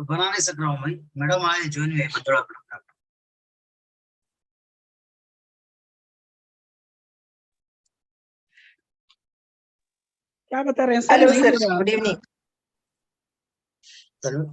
बना नहीं सक रहा हूँ भाई। मैडम आए ज्वाइन हुए मंजुला मैडम। क्या बता रहे हैं सर? हेलो नहीं सर, हो रहा। Good evening. चलो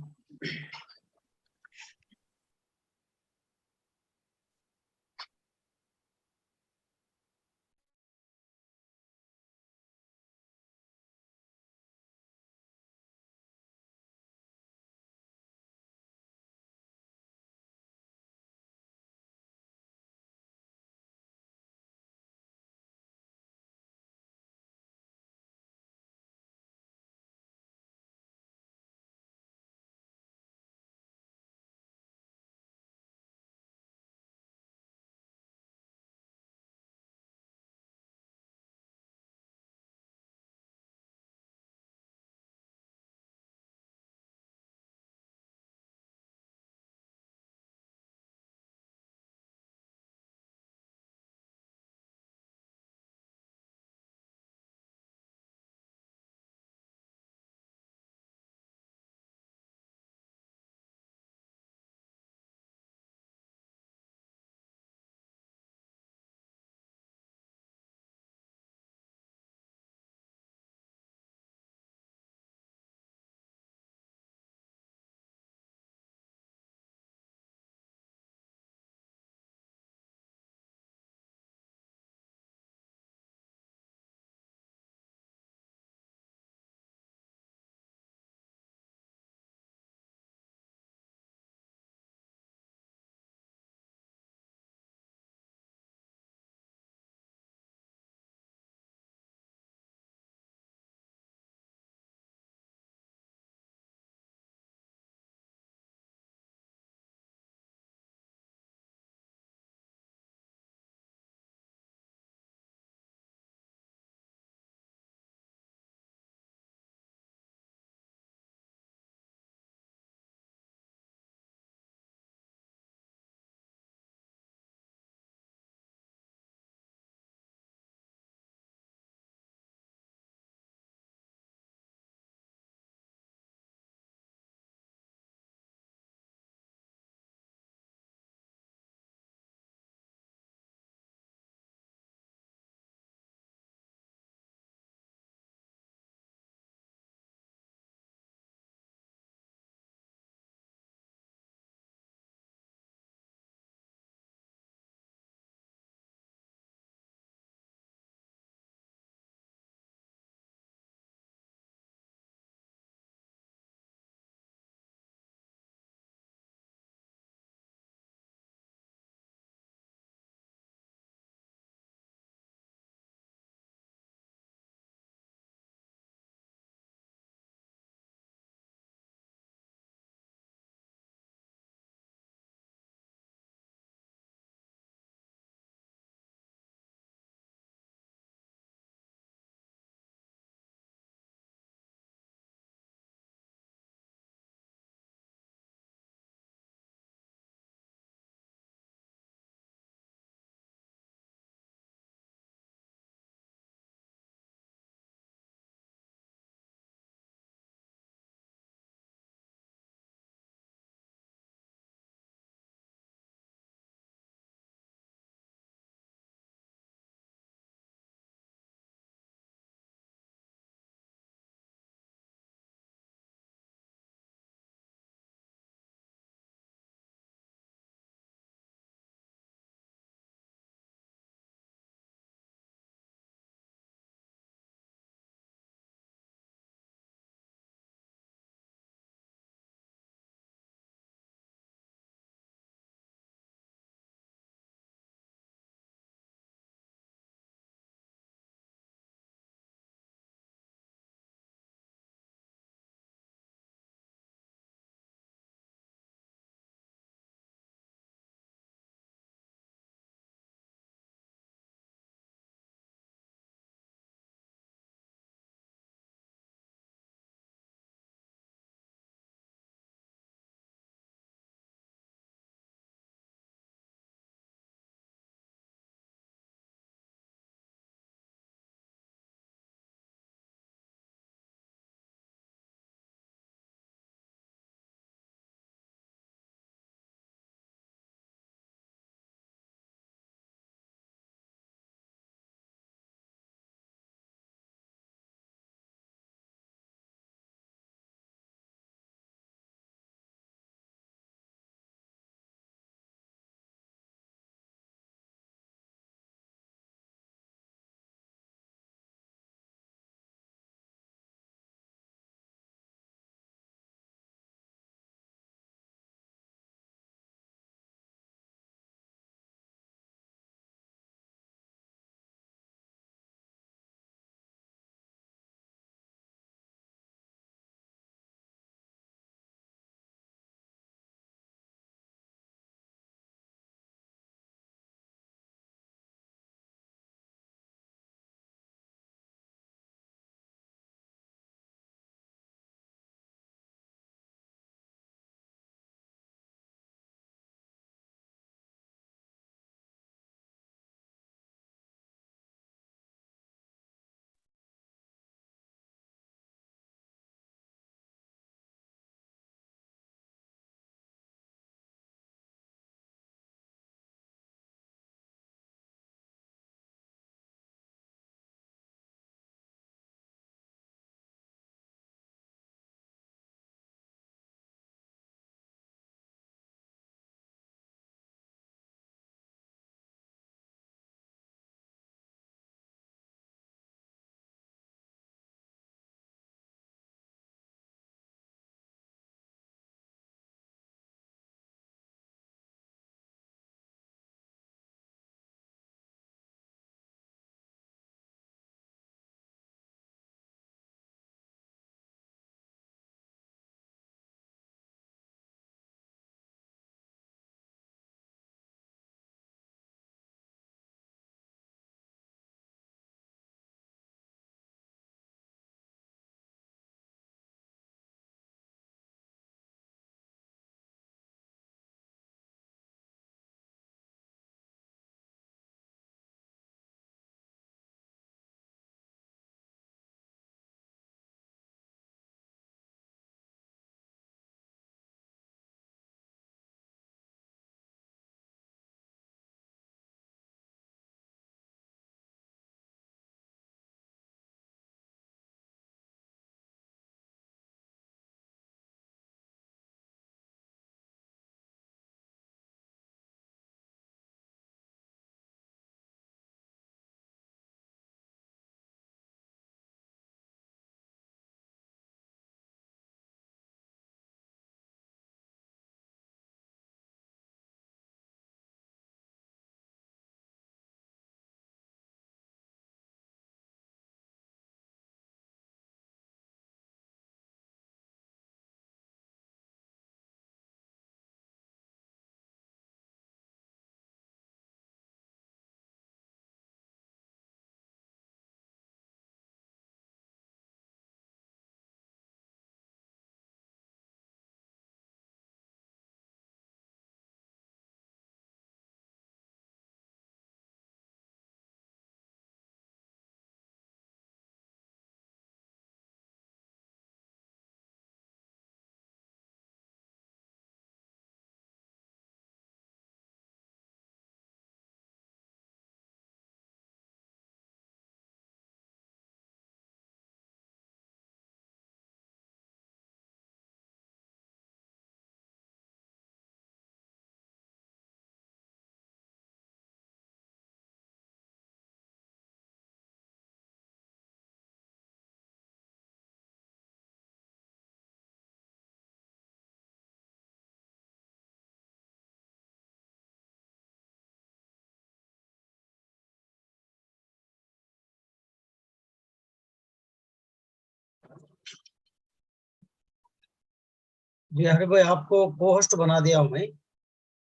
जी हरि भाई, आपको को होस्ट बना दिया हूँ मैं।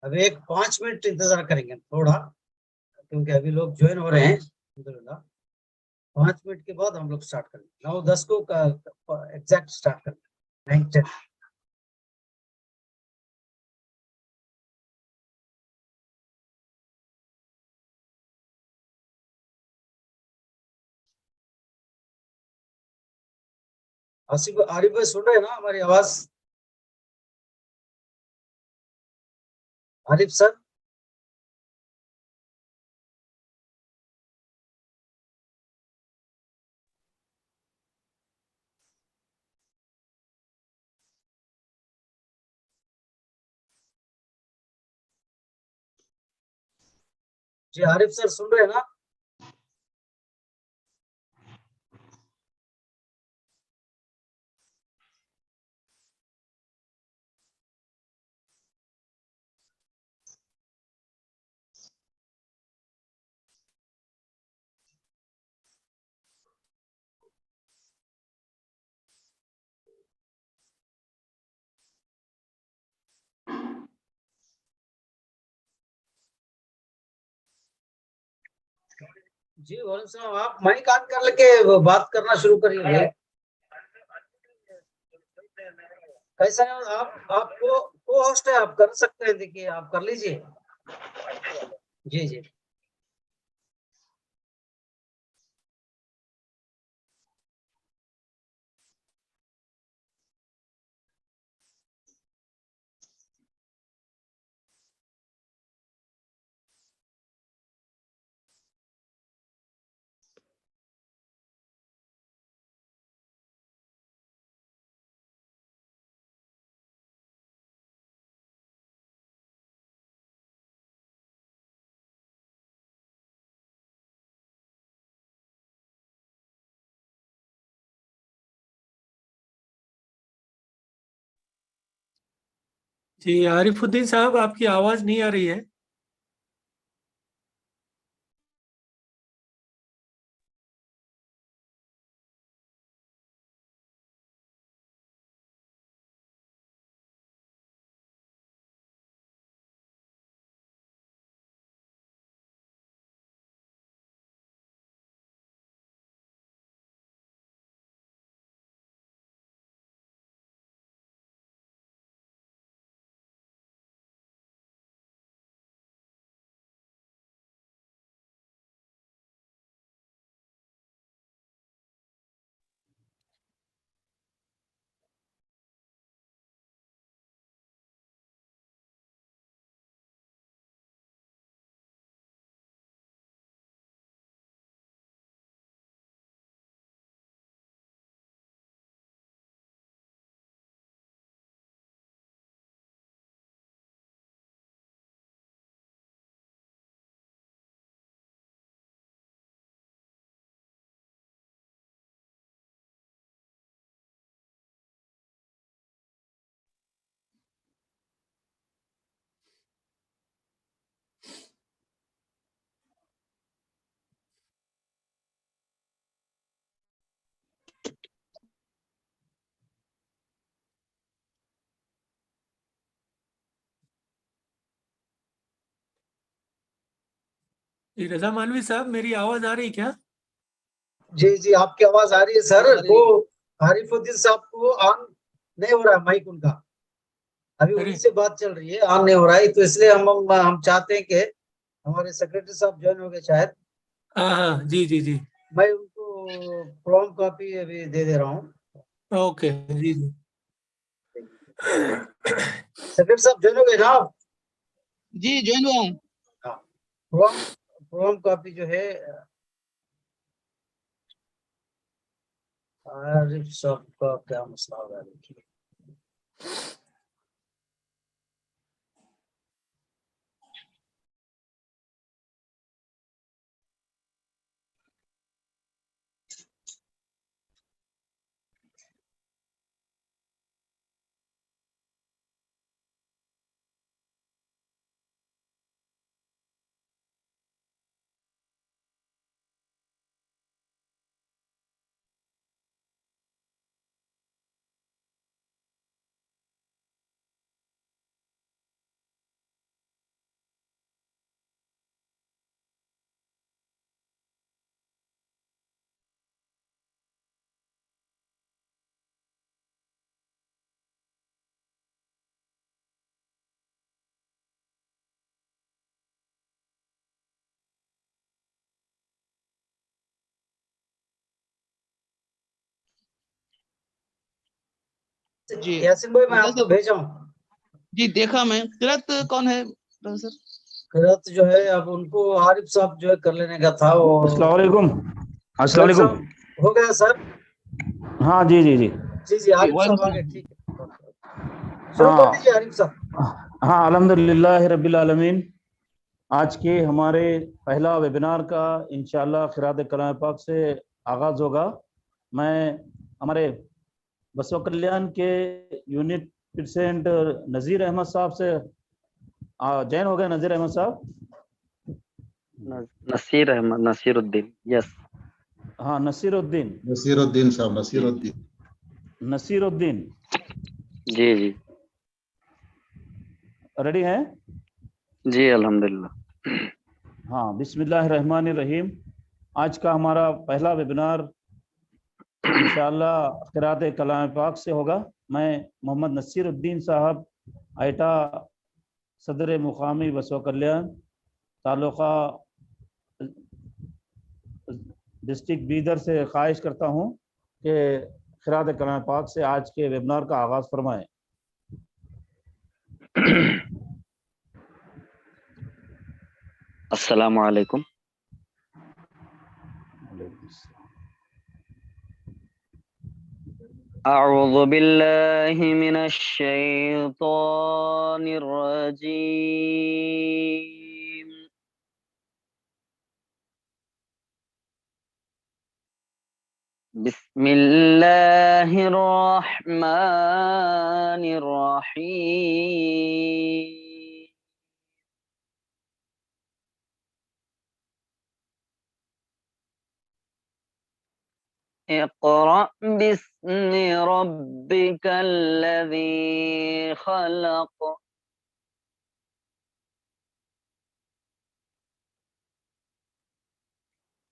अब एक 5 मिनट इंतजार करेंगे थोड़ा, क्योंकि अभी लोग ज्वाइन हो रहे हैं। 5 मिनट के बाद हम लोग स्टार्ट करेंगे। 9:10 को एग्जैक्ट स्टार्ट करेंगे। 9:10। आरिफ भाई सुन रहे हैं ना हमारी आवाज? आरिफ सर। जी आरिफ सर सुन रहे हैं ना? जी वरुण साहब, आप माइक ऑन कर लेके बात करना शुरू करिए। कैसा है आपको को होस्ट है, आप कर सकते हैं। देखिए आप कर लीजिए। जी जी। जी आरिफुद्दीन साहब, आपकी आवाज नहीं आ रही है। जी रजा मानवी साहब, मेरी आवाज आ रही क्या? जी जी, आपकी आवाज आ रही है सर। वो आरिफुद्दीन साहब को ऑन नहीं हो रहा है माइक उनका। अभी अरे उन्हीं से बात चल रही है, ऑन नहीं हो रहा है। तो इसलिए हम चाहते हैं कि हमारे सेक्रेटरी साहब ज्वाइन हो गए शायद। हाँ हाँ, जी जी जी। मैं उनको प्रॉम कॉपी अभी दे दे रहा हूँ। ओके जी जी। सेक्रेटरी साहब ज्वाइन हो गए ना आप? जी ज्वाइन हुआ हूँ। हाँ, प्रॉम कॉपी जो है आरिफ साहब का क्या मसला हो रहा है देखिए। जी यासीन भाई मैं उधर आपको से भेजा हूँ। जी देखा मैं। किरत कौन है प्रोफेसर? किरत जो है अब उनको आरिफ साहब जो है कर लेने का था वो। अस्सलाम वालेकुम। अस्सलाम आरिफ वालेकुम। साहब हो गया सर? हाँ जी जी जी। जी जी आरिफ वालेकुम साहब आ गए, सलाम। ठीक है शुरू कर दीजिए आरिफ साहब। हाँ अल्हम्दुलिल्लाह रब्बिल आलमीन। आज के हमारे पहला वेबिनार का इंशाअल्लाह क़िरात कलाम पाक से आगाज़ होगा। मैं हमारे बसव कल्याण के यूनिट प्रेसिडेंट नज़ीर अहमद साहब से जॉइन हो गए। नज़ीर अहमद साहब, नसीरुद्दीन, यस। हाँ नसीरुद्दीन साहब, नसीरुद्दीन जी जी रेडी हैं? जी अल्हम्दुलिल्लाह। हाँ बिस्मिल्लाहिर्रहमानिर्रहीम। आज का हमारा पहला वेबिनार इंशाअल्लाह क़िरात कलाम पाक से होगा। मैं मोहम्मद नसीरुद्दीन साहब आइटा सदर मुकामी बसव कल्याण तालुका डिस्ट्रिक्ट बीदर से ख्वाहिश करता हूँ कि क़िरात कलाम पाक से आज के वेबिनार का आगाज़ फरमाएं। अस्सलामु अलैकुम। अऊज़ु बिल्लाहि मिनश शैतानिर रजीम। बिस्मिल्लाहिर रहमानिर रहीम। اقرأ باسم ربك الذي خلق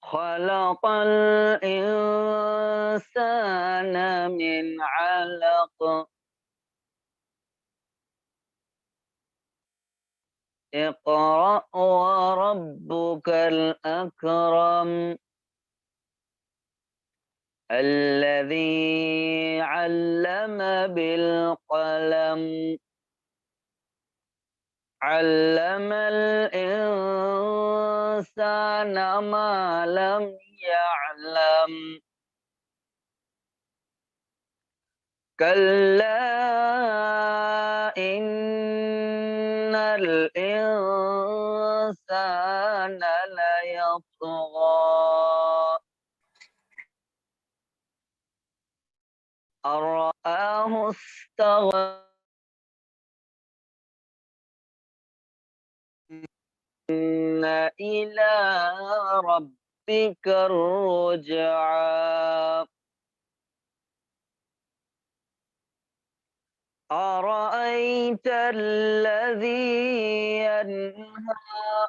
خلق الإنسان من علق اقرأ وربك الأكرم الذي علم بالقلم علم الإنسان ما لم يعلم كلا إن الإنسان ليطغى أن رآه استغنى إن إلى ربك الرجعى أرأيت الذي ينهى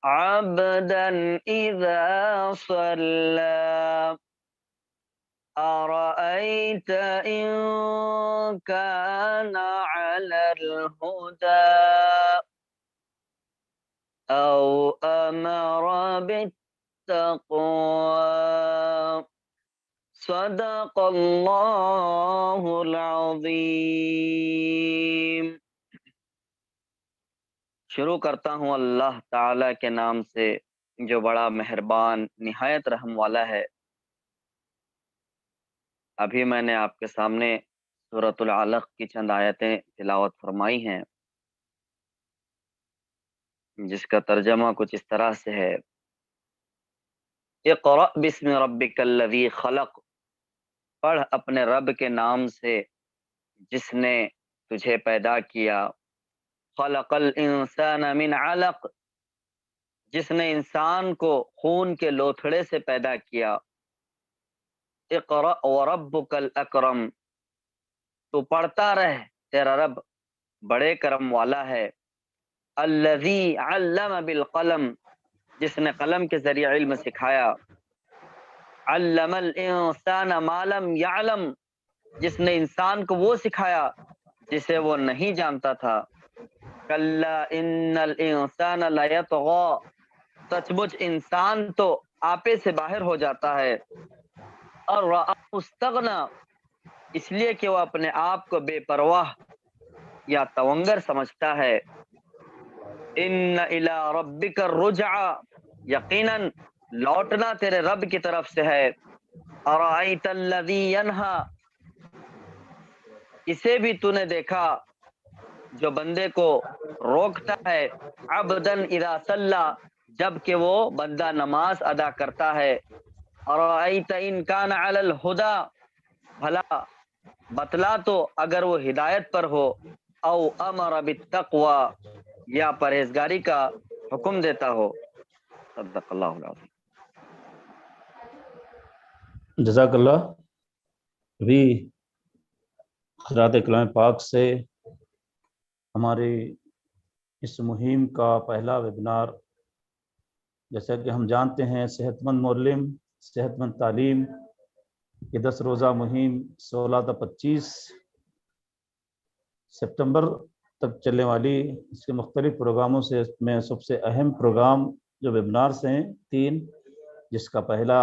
عبدا إذا صلى أرأيت إن كان على الهدى أو أمر بالتقوى صدق الله العظيم। شروع کرتا ہوں اللہ تعالی کے نام سے جو بڑا مہربان نہایت رحم والا ہے۔ ابھی میں نے آپ کے سامنے سورۃ العلق کی چند آیتیں تلاوت فرمائی ہیں، جس کا ترجمہ کچھ اس طرح سے ہے: اقرأ باسم ربک الذی خلق، پڑھ اپنے رب کے نام سے جس نے تجھے پیدا کیا، خلق الانسان من علق، جس نے انسان کو خون کے لوتھڑے سے پیدا کیا، اقرأ وربک الاکرم، تو پڑھتا رہ، تیرا رب بڑے کرم والا ہے، الذی علم بالقلم، جس نے قلم کے ذریعے علم سکھایا، علم الانسان ما لم یعلم، جس نے انسان کو وہ سکھایا جسے وہ نہیں جانتا تھا، کلا ان الانسان لیطغی، سچ مچ انسان تو آپے سے باہر ہو جاتا ہے، اور رآہ استغنی، اس لیے کہ وہ اپنے آپ کو بے پرواہ یا تونگر سمجھتا ہے. ان الی ربک الرجع، یقیناً لوٹنا تیرے رب کی طرف سے ہے. ارأیت الذی ینہا، اسے بھی تو نے دیکھا جو بندے کو روکتا ہے. عبدن اذا صلی، جب کہ وہ بندہ نماز ادا کرتا ہے. ارأیت ان کان علی الہدی، بھلا بتلا تو اگر وہ ہدایت پر ہو. او امر بالتقوی، یا پرہیزگاری کا حکم دیتا ہو. صدق اللہ العظیم. جزاک اللہ. ابھی حضرات کلام پاک سے ہماری اس مہم کا پہلا ویبنار، جیسا کہ ہم جانتے ہیں صحت مند معلم صحت مند تعلیم، یہ 10 روزہ مہم 16 تا 25 سپتمبر تک چلنے والی، اس کے مختلف پروگراموں سے میں سب سے اہم پروگرام جو ویبنارز ہیں 3، جس کا پہلا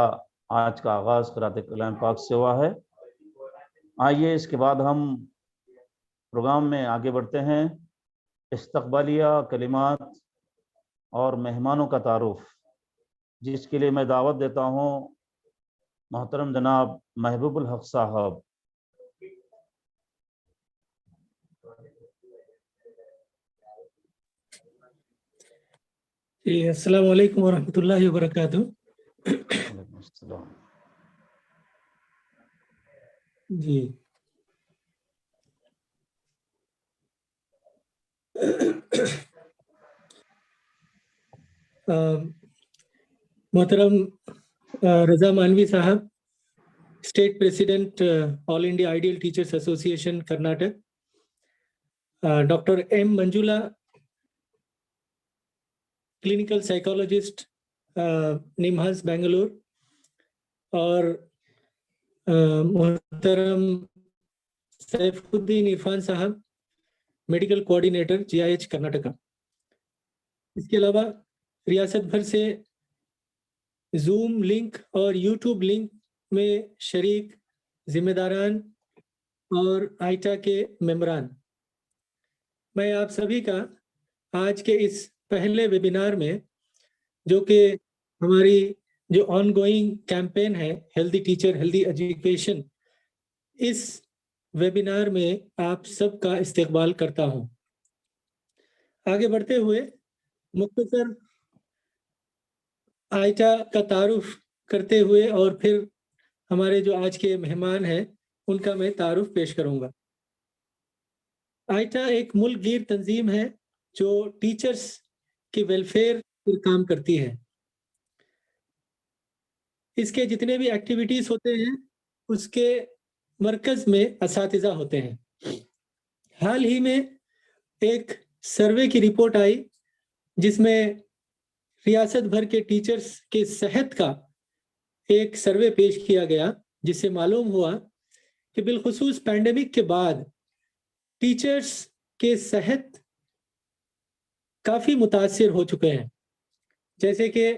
آج کا آغاز قرأت کلام پاک سے ہوا ہے. آئیے اس کے بعد ہم پروگرام میں آگے بڑھتے ہیں. استقبالیہ کلمات اور مہمانوں کا تعارف، جس کے لیے میں دعوت دیتا ہوں محترم جناب محبوب الحق صاحب. السلام علیکم ورحمۃ اللہ وبرکاتہ. وعلیکم السلام. جی محترم رضا مانوی صاحب، state president all India ideal teachers association Karnataka. Doctor M Manjula, clinical psychologist NIMHANS Bangalore. اور محترم سیف الدین عرفان صاحب، میڈیکل کوآرڈینیٹر GIH کرناٹکا. اس کے علاوہ ریاست بھر سے زوم لنک اور یوٹیوب لنک میں شریک ذمہ داران اور آئیٹا کے ممبران، میں آپ سبھی کا آج کے اس پہلے ویبینار میں، جو کہ ہماری جو آن گوئنگ کیمپین ہے ہیلدی ٹیچر ہیلدی ایجوکیشن، اس ویبینار میں آپ سب کا استقبال کرتا ہوں. آگے بڑھتے ہوئے مختصر آئیٹا کا تعارف کرتے ہوئے اور پھر ہمارے جو آج کے مہمان ہیں ان کا میں تعارف پیش کروں گا. آئیٹا ایک ملک گیر تنظیم ہے جو ٹیچرز کی ویلفیئر پر کام کرتی ہے. اس کے جتنے بھی ایکٹیویٹیز ہوتے ہیں اس کے مرکز میں اساتذہ ہوتے ہیں. حال ہی میں ایک سروے کی رپورٹ آئی جس میں ریاست بھر کے ٹیچرز کے صحت کا ایک سروے پیش کیا گیا، جس سے معلوم ہوا کہ بالخصوص پینڈیمک کے بعد ٹیچرز کے صحت کافی متاثر ہو چکے ہیں. جیسے کہ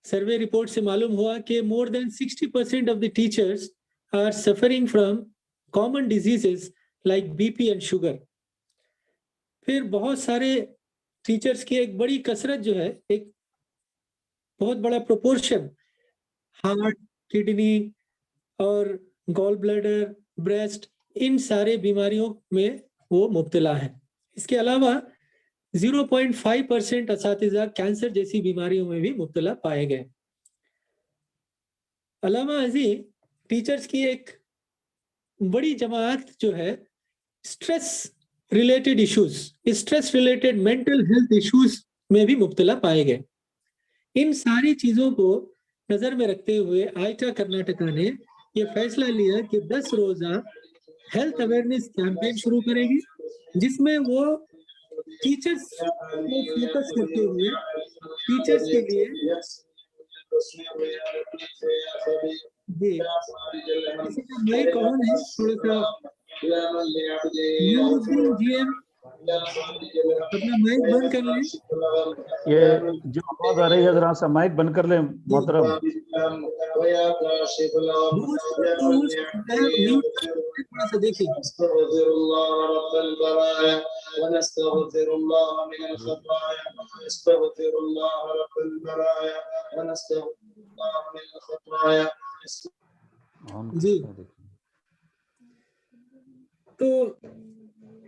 سروے رپورٹ سے معلوم ہوا کہ more than 60% of the teachers are suffering from common diseases like BP and sugar. پھر بہت سارے ٹیچرز کی ایک بڑی کثرت جو ہے، ایک بہت بڑا پروپورشن ہارٹ، کڈنی اور گال بلیڈر، بریسٹ، ان سارے بیماریوں میں وہ مبتلا ہیں. اس کے علاوہ 0.5% اساتذہ کینسر جیسی بیماریوں میں بھی مبتلا پائے گئے. علامہ ازیں ٹیچرز کی ایک بڑی جماعت جو ہے stress related issues, stress related mental health issues میں بھی مبتلا پائے گئے. ان ساری چیزوں کو نظر میں رکھتے ہوئے آئیٹا کرناٹکا نے یہ فیصلہ لیا کہ 10 روزہ ہیلتھ اویئرنیس کیمپین شروع کرے گی، جس میں وہ ٹیچرز کو فوکس کرتے ہوئے ٹیچرز کے لیے جی کسی کا مائک آن ہے تھوڑا سا. جی ایم اپنا مائک بند کر لیں. یہ جو آواز آ رہی ہے ذرا سا مائک بند کر لیں محترم. थोड़ा सा देखिए। अस्तगफिरुल्लाह रब्बल बराया व नस्तगफिरुल्लाह मिनल खताया अस्तगफिरुल्लाह रब्बल बराया व नस्तगफिरुल्लाह मिनल खताया। जी, तो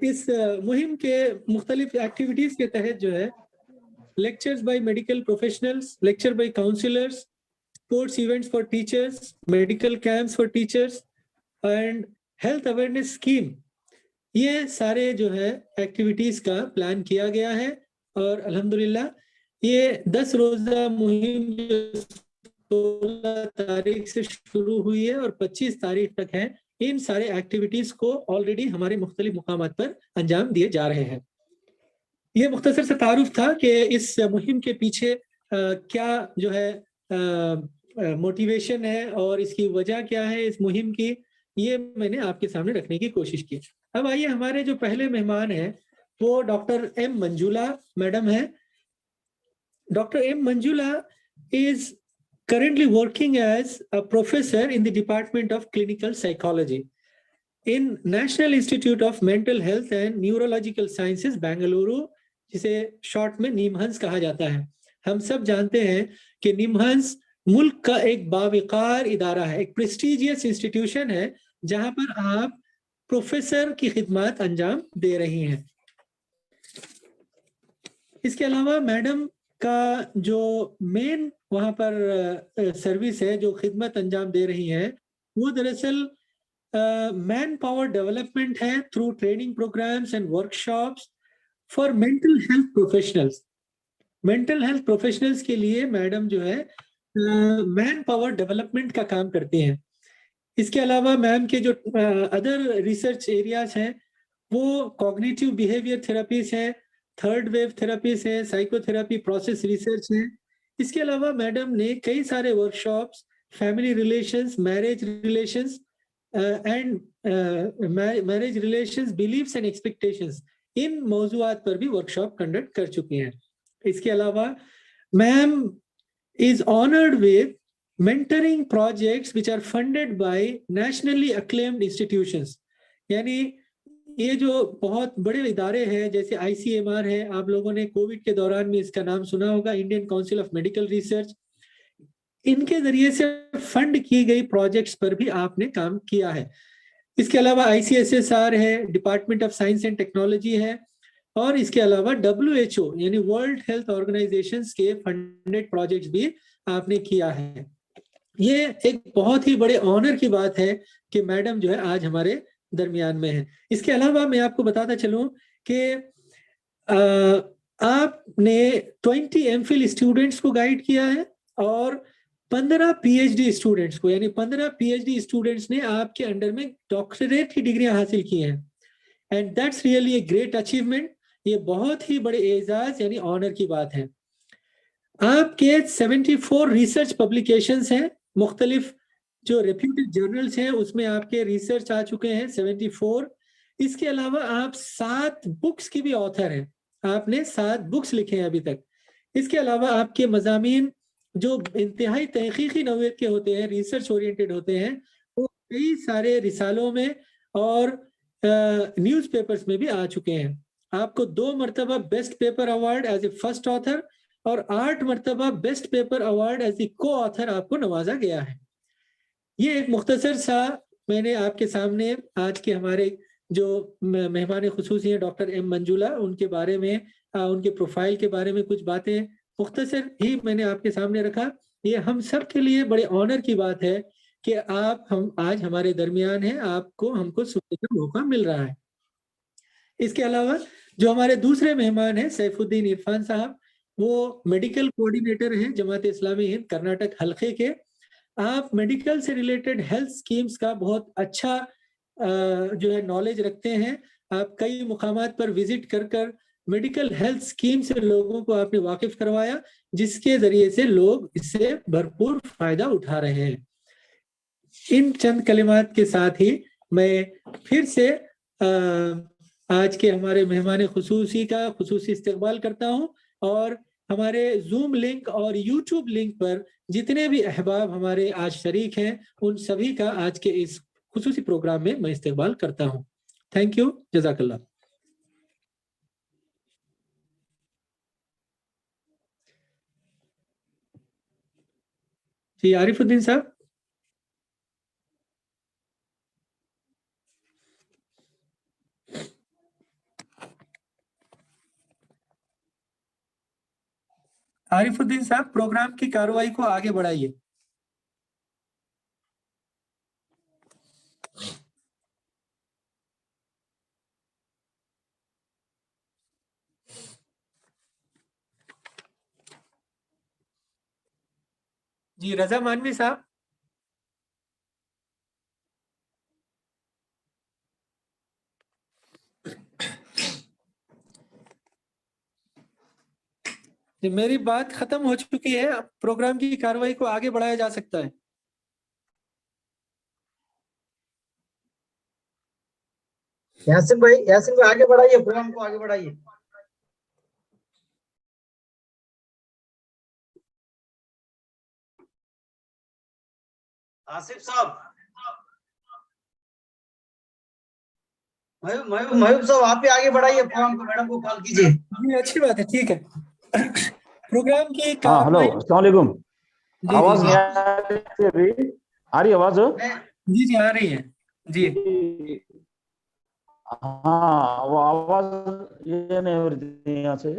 इस मुहिम के मुख्तलिफ एक्टिविटीज के तहत जो है lectures by medical professionals, lecture by counsellors, sports events for teachers, medical camps for teachers and health awareness scheme, ये सारे जो है एक्टिविटीज का प्लान किया गया है। और अल्हम्दुलिल्लाह ये 10 रोजा मुहिम 16 तारीख से शुरू हुई है और 25 तारीख तक है। इन सारे एक्टिविटीज को ऑलरेडी हमारे मुख्तलिफ मुकामात पर अंजाम दिए जा रहे हैं। ये मुख्तसर से तारुफ था कि इस मुहिम के पीछे क्या जो है मोटिवेशन है और इसकी वजह क्या है इस मुहिम की, ये मैंने आपके सामने रखने की कोशिश की। अब आइए, हमारे जो पहले मेहमान हैं वो डॉक्टर एम मंजूला मैडम है। Doctor M Manjula is currently working as a professor in the Department of Clinical Psychology in National Institute of Mental Health and Neurological Sciences, Bangalore, जिसे शॉर्ट में निमहंस कहा जाता है। हम सब जानते हैं कि निमहंस मुल्क का एक बावकार इदारा है, एक प्रेस्टिजियस इंस्टीट्यूशन है जहां पर आप प्रोफेसर की खिदमत अंजाम दे रही हैं। इसके अलावा मैडम का जो मेन वहाँ पर सर्विस है, जो खिदमत अंजाम दे रही हैं, वो दरअसल मैन पावर डेवलपमेंट है through training programmes and workshops for mental health professionals. Mental health professionals के लिए मैडम जो है मैन पावर डेवलपमेंट का काम करती हैं। इसके अलावा मैम के जो अदर रिसर्च एरियाज हैं वो कॉग्निटिव बिहेवियर थेरेपीज हैं, थर्ड वेव थेरेपीज है, साइकोथेरेपी, प्रोसेस रिसर्च है। इसके अलावा मैडम ने कई सारे workshops family relations, marriage relations and marriage relations, beliefs and expectations, इन मौजूआत पर भी वर्कशॉप कंडक्ट कर चुकी हैं। इसके अलावा ma'am is honoured with mentoring projects which are funded by nationally acclaimed institutions, यानी ये जो बहुत बड़े इदारे हैं जैसे ICMR है, आप लोगों ने कोविड के दौरान में इसका नाम सुना होगा, Indian council of medical research, इनके जरिए से फंड की गई प्रोजेक्ट्स पर भी आपने काम किया है। इसके अलावा ICSSR है, department of science and technology है, और इसके अलावा WHO यानी वर्ल्ड हेल्थ ऑर्गेनाइजेशन के फंडेड प्रोजेक्ट्स भी आपने किया है। ये एक बहुत ही बड़े ऑनर की बात है कि मैडम जो है आज हमारे दरमियान में है। इसके अलावा मैं आपको बताता चलूं कि आपने 20 MPhil स्टूडेंट्स को गाइड किया है और 15 PhD स्टूडेंट्स को, यानी 15 PhD स्टूडेंट्स ने आपके अंडर में डॉक्टरेट की डिग्रियां हासिल की हैं। And that's really a great achievement. ये बहुत ही बड़े एजाज यानी ऑनर की बात है। आपके 74 रिसर्च पब्लिकेशंस हैं, मुख्तलिफ जो रेप्यूटेड जर्नल्स हैं उसमें आपके रिसर्च आ चुके हैं 74। इसके अलावा आप 7 बुक्स की भी ऑथर हैं, आपने 7 बुक्स लिखे हैं अभी तक। इसके अलावा आपके मज़ामीन जो इंतहाई तहकीकी नौयत के होते हैं, रिसर्च ओरिएंटेड होते हैं, वो कई सारे रिसालों में और न्यूज़पेपर्स में भी आ चुके हैं। आपको 2 मरतबा best paper award as a first author और 8 मरतबा best paper award as a coauthor आपको नवाजा गया है। ये एक मुख्तसर सा मैंने आपके सामने आज के हमारे जो मेहमान खुसूसी हैं डॉक्टर एम मंजूला, उनके बारे में, उनके प्रोफाइल के बारे में कुछ बातें मुख्तसर ही मैंने आपके सामने रखा। ये हम सब के लिए बड़े ऑनर की बात है कि हम आज हमारे दरमियान हैं, आपको हमको सुनने का मौका मिल रहा है। इसके अलावा जो हमारे दूसरे मेहमान हैं सैफुद्दीन इरफान साहब, वो मेडिकल कोऑर्डिनेटर हैं जमात इस्लामी हिंद कर्नाटक हल्के के। आप मेडिकल से रिलेटेड हेल्थ स्कीम्स का बहुत अच्छा जो है नॉलेज रखते हैं। आप कई मुकामात पर विजिट कर मेडिकल हेल्थ स्कीम से लोगों को आपने वाकिफ करवाया, जिसके जरिए से लोग इससे भरपूर फायदा उठा रहे हैं। इन चंद कलिमात के साथ ही मैं फिर से आज के हमारे मेहमान खुसूसी का खुसूसी इस्तकबाल करता हूं, और हमारे जूम लिंक और यूट्यूब लिंक पर जितने भी अहबाब हमारे आज शरीक हैं, उन सभी का आज के इस खुसूसी प्रोग्राम में मैं इस्तेमाल करता हूँ। थैंक यू, जज़ाकल्लाह। जी आरिफुद्दीन साहब। आरिफुद्दीन साहब, प्रोग्राम की कार्रवाई को आगे बढ़ाइए। जी रजा मानवी साहब। जी मेरी बात खत्म हो चुकी है, प्रोग्राम की कार्रवाई को आगे बढ़ाया जा सकता है। यासिन भाई आगे बढ़ाइए, प्रोग्राम को आगे बढ़ाइए। आसिफ साहब, महबूब साहब आप ही आगे बढ़ाइए प्रोग्राम को, मैडम को कॉल कीजिए। जी अच्छी बात है, ठीक है। प्रोग्राम की हाँ हेलो, कार्रवाई। अस्सलाम वालेकुम। जी आवाज जी नहीं आ रही अभी? आ रही आवाज? जी जी आ रही है जी। हाँ वो आवाज ये नहीं हो रही थी यहाँ से।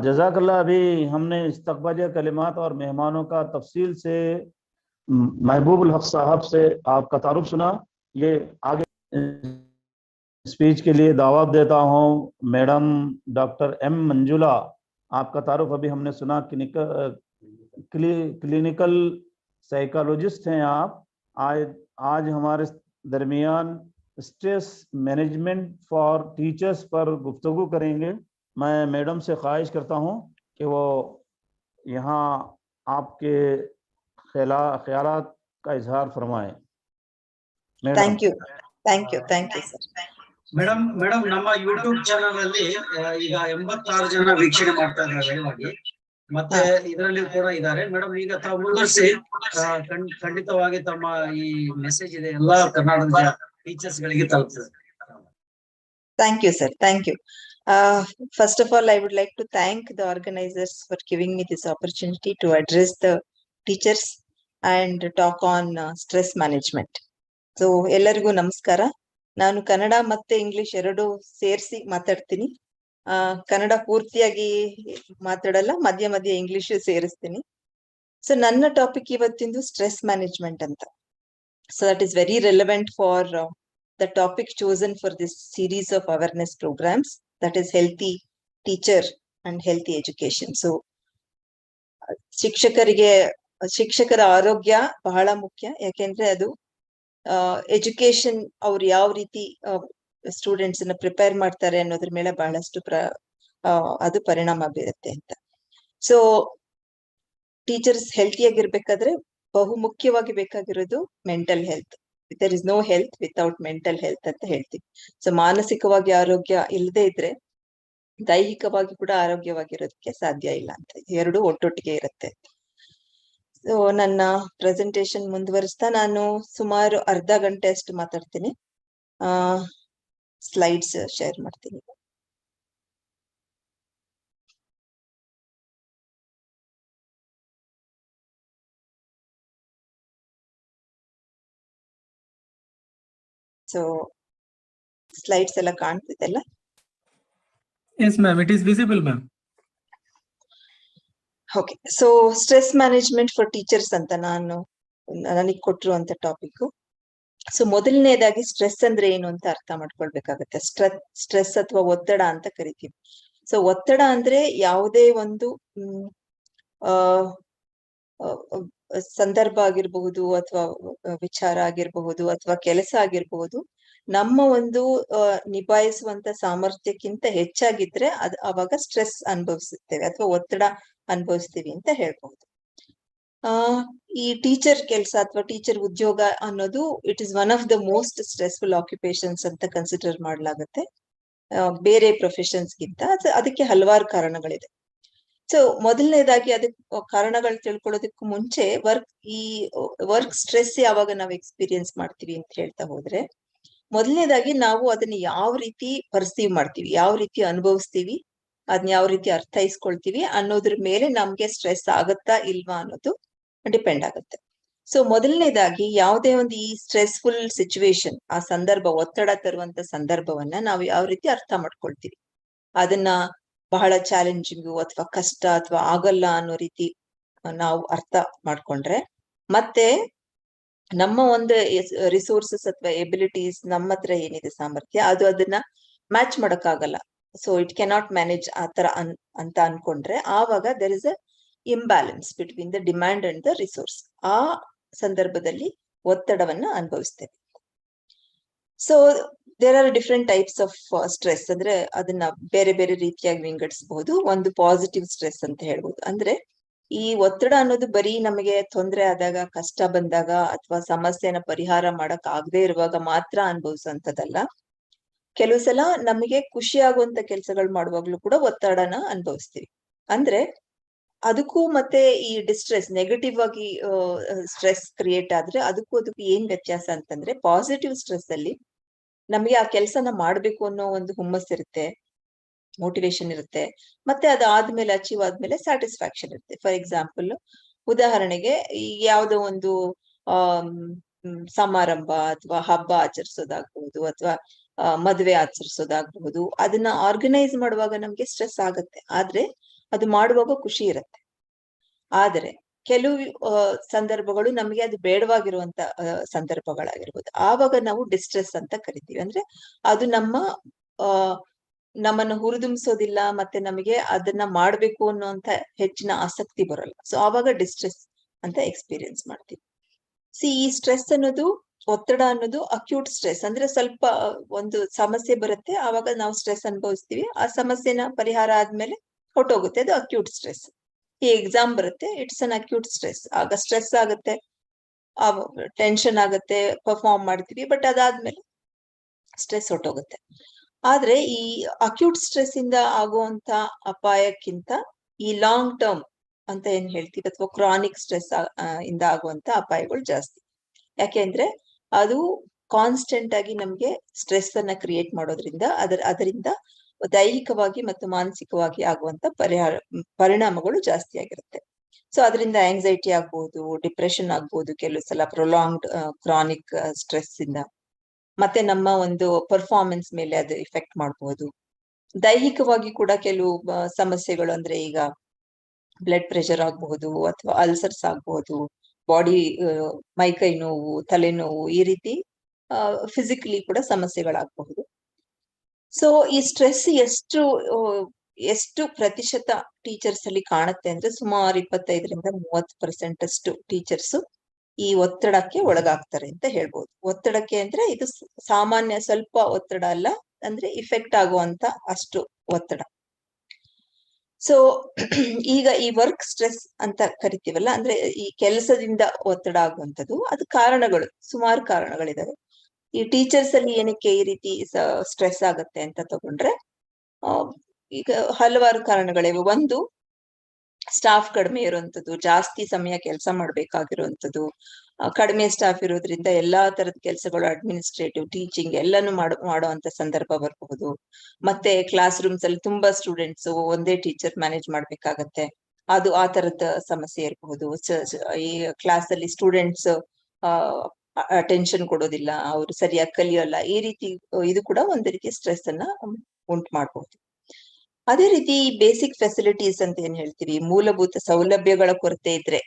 जज़ाकल्लाह। अभी हमने इस्तक़बालिया कलिमात और मेहमानों का तफसील से महबूब हक साहब से आपका तारुफ सुना। ये आगे स्पीच के लिए दावत देता हूँ मैडम डॉक्टर एम मंजुला। आपका तारुफ अभी हमने सुना। क्लिनिकल साइकोलॉजिस्ट हैं आप। आज हमारे दरमियान स्ट्रेस मैनेजमेंट फॉर टीचर्स पर गुफ्तगू करेंगे। मैं मैडम से ख्वाहिश करता हूँ कि वो यहाँ आपके ख्यालात का इजहार फरमाएं। Thank you sir. ಮೇಡಮ್ ನಮ್ಮ ಯೂಟ್ಯೂಬ್ ಚಾನೆಲ್ ಅಲ್ಲಿ ಈಗ 86 ಜನ ವೀಕ್ಷಣೆ ಮಾಡ್ತಾ ಇದ್ದಾರೆ ಲೈವ್ ಮತ್ತೆ ಇದರಲ್ಲಿ ಕೂಡ ಇದ್ದಾರೆ ಮೇಡಮ್. ಈಗ ತಾವು ಮುಂದುವರಿಸಿ, ಖಂಡಿತವಾಗಿ ತಮ್ಮ ಈ ಮೆಸೇಜ್ ಇದೆ ಎಲ್ಲಾ ಕರ್ನಾಟಕದ ಟೀಚರ್ಸ್ ಗಳಿಗೆ ತಲುಪ್ತದೆ. Thank you sir, thank you. First of all, I would like to thank the organizers for giving me this opportunity to address the teachers and talk on stress management. So ಎಲ್ಲರಿಗೂ ನಮಸ್ಕಾರ. ನಾನು ಕನ್ನಡ ಮತ್ತೆ English ಎರಡು ಸೇರಿಸಿ ಮಾತಾಡ್ತೀನಿ. ಕನ್ನಡ ಪೂರ್ತಿಯಾಗಿ ಮಾತಾಡಲ್ಲ, ಮಧ್ಯ ಮಧ್ಯ ಇಂಗ್ಲಿಷ್ ಸೇರಿಸ್ತೀನಿ. ಸೊ ನನ್ನ ಟಾಪಿಕ್ ಇವತ್ತಿಂದು ಸ್ಟ್ರೆಸ್ ಮ್ಯಾನೇಜ್ಮೆಂಟ್ ಅಂತ. So that is very relevant for the topic chosen for this series of awareness programs, that is healthy teacher and healthy education. So ಶಿಕ್ಷಕರ ಆರೋಗ್ಯ ಬಹಳ ಮುಖ್ಯ. ಯಾಕೆಂದ್ರೆ ಅದು ಎಜುಕೇಶನ್ ಅವ್ರು ಯಾವ ರೀತಿ ಸ್ಟೂಡೆಂಟ್ಸ್ ನ ಪ್ರಿಪೇರ್ ಮಾಡ್ತಾರೆ ಅನ್ನೋದ್ರ ಮೇಲೆ ಬಹಳಷ್ಟು ಅದು ಪರಿಣಾಮ ಬೀರುತ್ತೆ ಅಂತ. ಸೊ ಟೀಚರ್ಸ್ ಹೆಲ್ತಿಯಾಗಿರ್ಬೇಕಾದ್ರೆ ಬಹು ಮುಖ್ಯವಾಗಿ ಬೇಕಾಗಿರೋದು mental health. there is no health without mental health ಅಂತ ಹೇಳ್ತೀವಿ. ಸೊ ಮಾನಸಿಕವಾಗಿ ಆರೋಗ್ಯ ಇಲ್ಲದೆ ಇದ್ರೆ ದೈಹಿಕವಾಗಿ ಕೂಡ ಆರೋಗ್ಯವಾಗಿರೋದಕ್ಕೆ ಸಾಧ್ಯ ಇಲ್ಲ ಅಂತ. ಎರಡು ಒಟ್ಟೊಟ್ಟಿಗೆ ಇರುತ್ತೆ. ಸೊ ನನ್ನ ಪ್ರೆಸೆಂಟೇಶನ್ ಮುಂದುವರಿಸ್ತಾ ನಾನು ಸುಮಾರು ಅರ್ಧ ಗಂಟೆ ಅಷ್ಟು ಮಾತಾಡ್ತೀನಿ. ಸ್ಲೈಡ್ಸ್ ಶೇರ್ ಮಾಡ್ತೀನಿ. ಸೊ ಸ್ಲೈಡ್ಸ್ ಎಲ್ಲ ಕಾಣ್ತಿದೆಲ್ಲ? Yes ma'am, it is visible ma'am. Okay, so stress management for teachers ಅಂತ ನನಗೆ ಕೊಟ್ಟಿರುವಂತ ಟಾಪಿಕ್. ಸೊ ಮೊದಲನೇದಾಗಿ ಸ್ಟ್ರೆಸ್ ಅಂದ್ರೆ ಏನು ಅಂತ ಅರ್ಥ ಮಾಡ್ಕೊಳ್ಬೇಕಾಗತ್ತೆ. ಸ್ಟ್ರೆಸ್ ಅಥವಾ ಒತ್ತಡ ಅಂತ ಕರಿತೀವಿ. ಸೊ ಒತ್ತಡ ಅಂದ್ರೆ ಯಾವುದೇ ಒಂದು ಸಂದರ್ಭ ಆಗಿರಬಹುದು ಅಥವಾ ವಿಚಾರ ಆಗಿರಬಹುದು ಅಥವಾ ಕೆಲಸ ಆಗಿರಬಹುದು, ನಮ್ಮ ಒಂದು ನಿಭಾಯಿಸುವಂತ ಸಾಮರ್ಥ್ಯಕ್ಕಿಂತ ಹೆಚ್ಚಾಗಿದ್ರೆ ಅವಾಗ ಸ್ಟ್ರೆಸ್ ಅನುಭವಿಸುತ್ತೇವೆ ಅಥವಾ ಒತ್ತಡ ಅನುಭವಿಸ್ತೀವಿ ಅಂತ ಹೇಳ್ಬಹುದು. ಈ ಟೀಚರ್ ಕೆಲಸ ಅಥವಾ ಟೀಚರ್ ಉದ್ಯೋಗ ಅನ್ನೋದು it is one of the most stressful occupations ಅಂತ ಕನ್ಸಿಡರ್ ಮಾಡಲಾಗುತ್ತೆ ಬೇರೆ ಪ್ರೊಫೆಷನ್ಸ್ ಗಿಂತ. ಅದಕ್ಕೆ ಹಲವಾರು ಕಾರಣಗಳಿದೆ. ಸೊ ಮೊದಲನೇದಾಗಿ ಅದಕ್ಕೆ ಕಾರಣಗಳು ತಿಳ್ಕೊಳ್ಳೋದಕ್ಕೂ ಮುಂಚೆ ಈ ವರ್ಕ್ ಸ್ಟ್ರೆಸ್ ಯಾವಾಗ ನಾವು ಎಕ್ಸ್ಪೀರಿಯನ್ಸ್ ಮಾಡ್ತೀವಿ ಅಂತ ಹೇಳ್ತಾ ಹೋದ್ರೆ, ಮೊದಲನೇದಾಗಿ ನಾವು ಅದನ್ನ ಯಾವ ರೀತಿ ಪರ್ಸೀವ್ ಮಾಡ್ತೀವಿ, ಯಾವ ರೀತಿ ಅನುಭವಿಸ್ತೀವಿ, ಅದನ್ನ ಯಾವ ರೀತಿ ಅರ್ಥೈಸ್ಕೊಳ್ತೀವಿ ಅನ್ನೋದ್ರ ಮೇಲೆ ನಮ್ಗೆ ಸ್ಟ್ರೆಸ್ ಆಗತ್ತಾ ಇಲ್ವಾ ಅನ್ನೋದು ಡಿಪೆಂಡ್ ಆಗುತ್ತೆ. ಸೊ ಮೊದಲನೇದಾಗಿ ಯಾವುದೇ ಒಂದು ಈ ಸ್ಟ್ರೆಸ್ಫುಲ್ ಸಿಚುವೇಶನ್, ಆ ಸಂದರ್ಭ, ಒತ್ತಡ ತರುವಂತ ಸಂದರ್ಭವನ್ನ ನಾವು ಯಾವ ರೀತಿ ಅರ್ಥ ಮಾಡ್ಕೊಳ್ತೀವಿ, ಅದನ್ನ ಬಹಳ ಚಾಲೆಂಜಿಂಗು ಅಥವಾ ಕಷ್ಟ ಅಥವಾ ಆಗಲ್ಲ ಅನ್ನೋ ರೀತಿ ನಾವು ಅರ್ಥ ಮಾಡ್ಕೊಂಡ್ರೆ, ಮತ್ತೆ ನಮ್ಮ ಒಂದು ರಿಸೋರ್ಸಸ್ ಅಥವಾ ಎಬಿಲಿಟೀಸ್, ನಮ್ಮ ಹತ್ರ ಏನಿದೆ ಸಾಮರ್ಥ್ಯ, ಅದು ಅದನ್ನ ಮ್ಯಾಚ್ ಮಾಡಕ್ಕಾಗಲ್ಲ, ಸೊ ಇಟ್ ಕೆನಾಟ್ ಮ್ಯಾನೇಜ್ ಆ ತರ ಅಂತ ಅನ್ಕೊಂಡ್ರೆ, ಆವಾಗ there is a imbalance between the demand and the resource. ಆ ಸಂದರ್ಭದಲ್ಲಿ ಒತ್ತಡವನ್ನ ಅನುಭವಿಸ್ತೇವೆ. So there are different types of stress. ಅಂದ್ರೆ ಅದನ್ನ ಬೇರೆ ಬೇರೆ ರೀತಿಯಾಗಿ ವಿಂಗಡಿಸಬಹುದು. ಒಂದು ಪಾಸಿಟಿವ್ ಸ್ಟ್ರೆಸ್ ಅಂತ ಹೇಳ್ಬೋದು. ಅಂದ್ರೆ ಈ ಒತ್ತಡ ಅನ್ನೋದು ಬರೀ ನಮಗೆ ತೊಂದರೆ ಆದಾಗ, ಕಷ್ಟ ಬಂದಾಗ ಅಥವಾ ಸಮಸ್ಯೆನ ಪರಿಹಾರ ಮಾಡಕ್ ಆಗದೆ ಇರುವಾಗ ಮಾತ್ರ ಅನುಭವಿಸುವಂತದ್ದಲ್ಲ. ಕೆಲವು ಸಲ ನಮಗೆ ಖುಷಿ ಆಗುವಂತ ಕೆಲಸಗಳು ಮಾಡುವಾಗ್ಲೂ ಕೂಡ ಒತ್ತಡನ ಅನುಭವಿಸ್ತೀವಿ. ಅಂದ್ರೆ ಅದಕ್ಕೂ ಮತ್ತೆ ಈ ಡಿಸ್ಟ್ರೆಸ್, ನೆಗೆಟಿವ್ ಆಗಿ ಸ್ಟ್ರೆಸ್ ಕ್ರಿಯೇಟ್ ಆದ್ರೆ ಅದಕ್ಕೂ ಏನ್ ವ್ಯತ್ಯಾಸ ಅಂತಂದ್ರೆ, ಪಾಸಿಟಿವ್ ಸ್ಟ್ರೆಸ್ ಅಲ್ಲಿ ನಮಗೆ ಆ ಕೆಲಸನ ಮಾಡ್ಬೇಕು ಅನ್ನೋ ಒಂದು ಹುಮ್ಮಸ್ ಇರುತ್ತೆ, ಮೋಟಿವೇಶನ್ ಇರುತ್ತೆ, ಮತ್ತೆ ಅದಾದ್ಮೇಲೆ ಅಚೀವ್ ಆದ್ಮೇಲೆ ಸ್ಯಾಟಿಸ್ಫ್ಯಾಕ್ಷನ್ ಇರುತ್ತೆ. ಫಾರ್ ಎಕ್ಸಾಂಪಲ್, ಉದಾಹರಣೆಗೆ ಯಾವುದೋ ಒಂದು ಸಮಾರಂಭ ಅಥವಾ ಹಬ್ಬ ಆಚರಿಸೋದಾಗ್ಬಹುದು ಅಥವಾ ಮದುವೆ ಆಚರಿಸೋದಾಗ್ಬಹುದು, ಅದನ್ನ ಆರ್ಗನೈಸ್ ಮಾಡುವಾಗ ನಮ್ಗೆ ಸ್ಟ್ರೆಸ್ ಆಗತ್ತೆ, ಆದ್ರೆ ಅದು ಮಾಡುವಾಗ ಖುಷಿ ಇರುತ್ತೆ. ಆದ್ರೆ ಕೆಲವು ಸಂದರ್ಭಗಳು ನಮಗೆ ಅದು ಬೇಡವಾಗಿರುವಂತ ಸಂದರ್ಭಗಳಾಗಿರ್ಬೋದು, ಆವಾಗ ನಾವು ಡಿಸ್ಟ್ರೆಸ್ ಅಂತ ಕರಿತೀವಿ. ಅಂದ್ರೆ ಅದು ನಮ್ಮನ್ನು ಹುರಿದುಂಬಿಸೋದಿಲ್ಲ, ಮತ್ತೆ ನಮಗೆ ಅದನ್ನ ಮಾಡ್ಬೇಕು ಅನ್ನೋಂತ ಹೆಚ್ಚಿನ ಆಸಕ್ತಿ ಬರಲ್ಲ. ಸೊ ಆವಾಗ ಡಿಸ್ಟ್ರೆಸ್ ಅಂತ ಎಕ್ಸ್ಪೀರಿಯನ್ಸ್ ಮಾಡ್ತೀವಿ. ಈ ಸ್ಟ್ರೆಸ್ ಅನ್ನೋದು, ಒತ್ತಡ ಅನ್ನೋದು ಅಕ್ಯೂಟ್ ಸ್ಟ್ರೆಸ್. ಅಂದ್ರೆ ಸ್ವಲ್ಪ ಒಂದು ಸಮಸ್ಯೆ ಬರುತ್ತೆ, ಆವಾಗ ನಾವು ಸ್ಟ್ರೆಸ್ ಅನುಭವಿಸ್ತೀವಿ, ಆ ಸಮಸ್ಯೆನ ಪರಿಹಾರ ಆದ್ಮೇಲೆ ಹೊಟ್ಟೋಗುತ್ತೆ, ಅದು ಅಕ್ಯೂಟ್ ಸ್ಟ್ರೆಸ್. ಈ ಎಕ್ಸಾಮ್ ಬರುತ್ತೆ, ಇಟ್ಸ್ ಅನ್ ಅಕ್ಯೂಟ್ ಸ್ಟ್ರೆಸ್. ಆಗ ಸ್ಟ್ರೆಸ್ ಆಗುತ್ತೆ, ಟೆನ್ಷನ್ ಆಗುತ್ತೆ, ಪರ್ಫಾರ್ಮ್ ಮಾಡ್ತೀವಿ, ಬಟ್ ಅದಾದ್ಮೇಲೆ ಸ್ಟ್ರೆಸ್ ಹೊಟ್ಟೋಗುತ್ತೆ. ಆದ್ರೆ ಈ ಅಕ್ಯೂಟ್ ಸ್ಟ್ರೆಸ್ ಇಂದ ಆಗುವಂತ ಅಪಾಯಕ್ಕಿಂತ ಈ ಲಾಂಗ್ ಟರ್ಮ್ ಅಂತ ಏನ್ ಹೇಳ್ತೀವಿ ಅಥವಾ ಕ್ರಾನಿಕ್ ಸ್ಟ್ರೆಸ್ ಇಂದ ಆಗುವಂತ ಅಪಾಯಗಳು ಜಾಸ್ತಿ. ಯಾಕೆಂದ್ರೆ ಅದು ಕಾನ್ಸ್ಟೆಂಟ್ ಆಗಿ ನಮ್ಗೆ ಸ್ಟ್ರೆಸ್ ಅನ್ನ ಕ್ರಿಯೇಟ್ ಮಾಡೋದ್ರಿಂದ ಅದರಿಂದ ದೈಹಿಕವಾಗಿ ಮತ್ತು ಮಾನಸಿಕವಾಗಿ ಆಗುವಂತ ಪರಿಣಾಮಗಳು ಜಾಸ್ತಿ ಆಗಿರುತ್ತೆ. ಸೊ ಅದರಿಂದ ಆಂಗ್ಸೈಟಿ ಆಗ್ಬಹುದು, ಡಿಪ್ರೆಷನ್ ಆಗ್ಬಹುದು, ಕೆಲವು ಸಲ ಪ್ರೊಲಾಂಗ್ಡ್ ಕ್ರಾನಿಕ್ ಸ್ಟ್ರೆಸ್ ಇಂದ, ಮತ್ತೆ ನಮ್ಮ ಒಂದು ಪರ್ಫಾರ್ಮೆನ್ಸ್ ಮೇಲೆ ಅದು ಇಫೆಕ್ಟ್ ಮಾಡಬಹುದು. ದೈಹಿಕವಾಗಿ ಕೂಡ ಕೆಲವು ಸಮಸ್ಯೆಗಳು, ಅಂದ್ರೆ ಈಗ ಬ್ಲಡ್ ಪ್ರೆಷರ್ ಆಗಬಹುದು ಅಥವಾ ಅಲ್ಸರ್ಸ್ ಆಗಬಹುದು, ಬಾಡಿ ಮೈಕೈ ನೋವು, ತಲೆನೋವು, ಈ ರೀತಿ ಫಿಸಿಕಲಿ ಕೂಡ ಸಮಸ್ಯೆಗಳಾಗಬಹುದು. ಸೊ ಈ ಸ್ಟ್ರೆಸ್ ಎಷ್ಟು ಪ್ರತಿಶತ ಟೀಚರ್ಸ್ ಅಲ್ಲಿ ಕಾಣುತ್ತೆ ಅಂದ್ರೆ, ಸುಮಾರು 25-30% ಅಷ್ಟು ಟೀಚರ್ಸ್ ಈ ಒತ್ತಡಕ್ಕೆ ಒಳಗಾಗ್ತಾರೆ ಅಂತ ಹೇಳ್ಬೋದು. ಒತ್ತಡಕ್ಕೆ ಅಂದ್ರೆ ಇದು ಸಾಮಾನ್ಯ ಸ್ವಲ್ಪ ಒತ್ತಡ ಅಲ್ಲ, ಅಂದ್ರೆ ಇಫೆಕ್ಟ್ ಆಗುವಂತ ಅಷ್ಟು ಒತ್ತಡ. ಸೊ ಈಗ ಈ ವರ್ಕ್ ಸ್ಟ್ರೆಸ್ ಅಂತ ಕರಿತೀವಲ್ಲ, ಅಂದ್ರೆ ಈ ಕೆಲಸದಿಂದ ಒತ್ತಡ ಆಗುವಂಥದ್ದು, ಅದು ಕಾರಣಗಳು, ಸುಮಾರು ಕಾರಣಗಳಿದಾವೆ. ಈ ಟೀಚರ್ಸ್ ಅಲ್ಲಿ ಏನಕ್ಕೆ ಈ ರೀತಿ ಸ್ಟ್ರೆಸ್ ಆಗತ್ತೆ ಅಂತ ತಗೊಂಡ್ರೆ, ಈಗ ಹಲವಾರು ಕಾರಣಗಳಿವೆ. ಒಂದು, ಸ್ಟಾಫ್ ಕಡಿಮೆ ಇರುವಂತದ್ದು, ಜಾಸ್ತಿ ಸಮಯ ಕೆಲಸ ಮಾಡ್ಬೇಕಾಗಿರುವಂತದ್ದು, ಕಡಿಮೆ ಸ್ಟಾಫ್ ಇರೋದ್ರಿಂದ ಎಲ್ಲಾ ತರದ ಕೆಲಸಗಳು, ಅಡ್ಮಿನಿಸ್ಟ್ರೇಟಿವ್, ಟೀಚಿಂಗ್ ಎಲ್ಲಾನು ಮಾಡುವಂತ ಸಂದರ್ಭ ಬರಬಹುದು. ಮತ್ತೆ ಕ್ಲಾಸ್ ರೂಮ್ಸ್ ಅಲ್ಲಿ ತುಂಬಾ ಸ್ಟೂಡೆಂಟ್ಸ್, ಒಂದೇ ಟೀಚರ್ ಮ್ಯಾನೇಜ್ ಮಾಡ್ಬೇಕಾಗತ್ತೆ, ಅದು ಆ ತರದ ಸಮಸ್ಯೆ ಇರಬಹುದು. ಈ ಕ್ಲಾಸ್ ಅಲ್ಲಿ ಸ್ಟೂಡೆಂಟ್ಸ್ ಅಟೆನ್ಷನ್ ಕೊಡೋದಿಲ್ಲ, ಅವರು ಸರಿಯಾಗಿ ಕಲಿಯೋಲ್ಲ, ಈ ರೀತಿ ಇದು ಕೂಡ ಒಂದು ರೀತಿ ಸ್ಟ್ರೆಸ್ ಅನ್ನ ಉಂಟು ಮಾಡಬಹುದು. ಅದೇ ರೀತಿ ಬೇಸಿಕ್ ಫೆಸಿಲಿಟೀಸ್ ಅಂತ ಏನ್ ಹೇಳ್ತೀವಿ, ಮೂಲಭೂತ ಸೌಲಭ್ಯಗಳ ಕೊರತೆ ಇದ್ರೆ,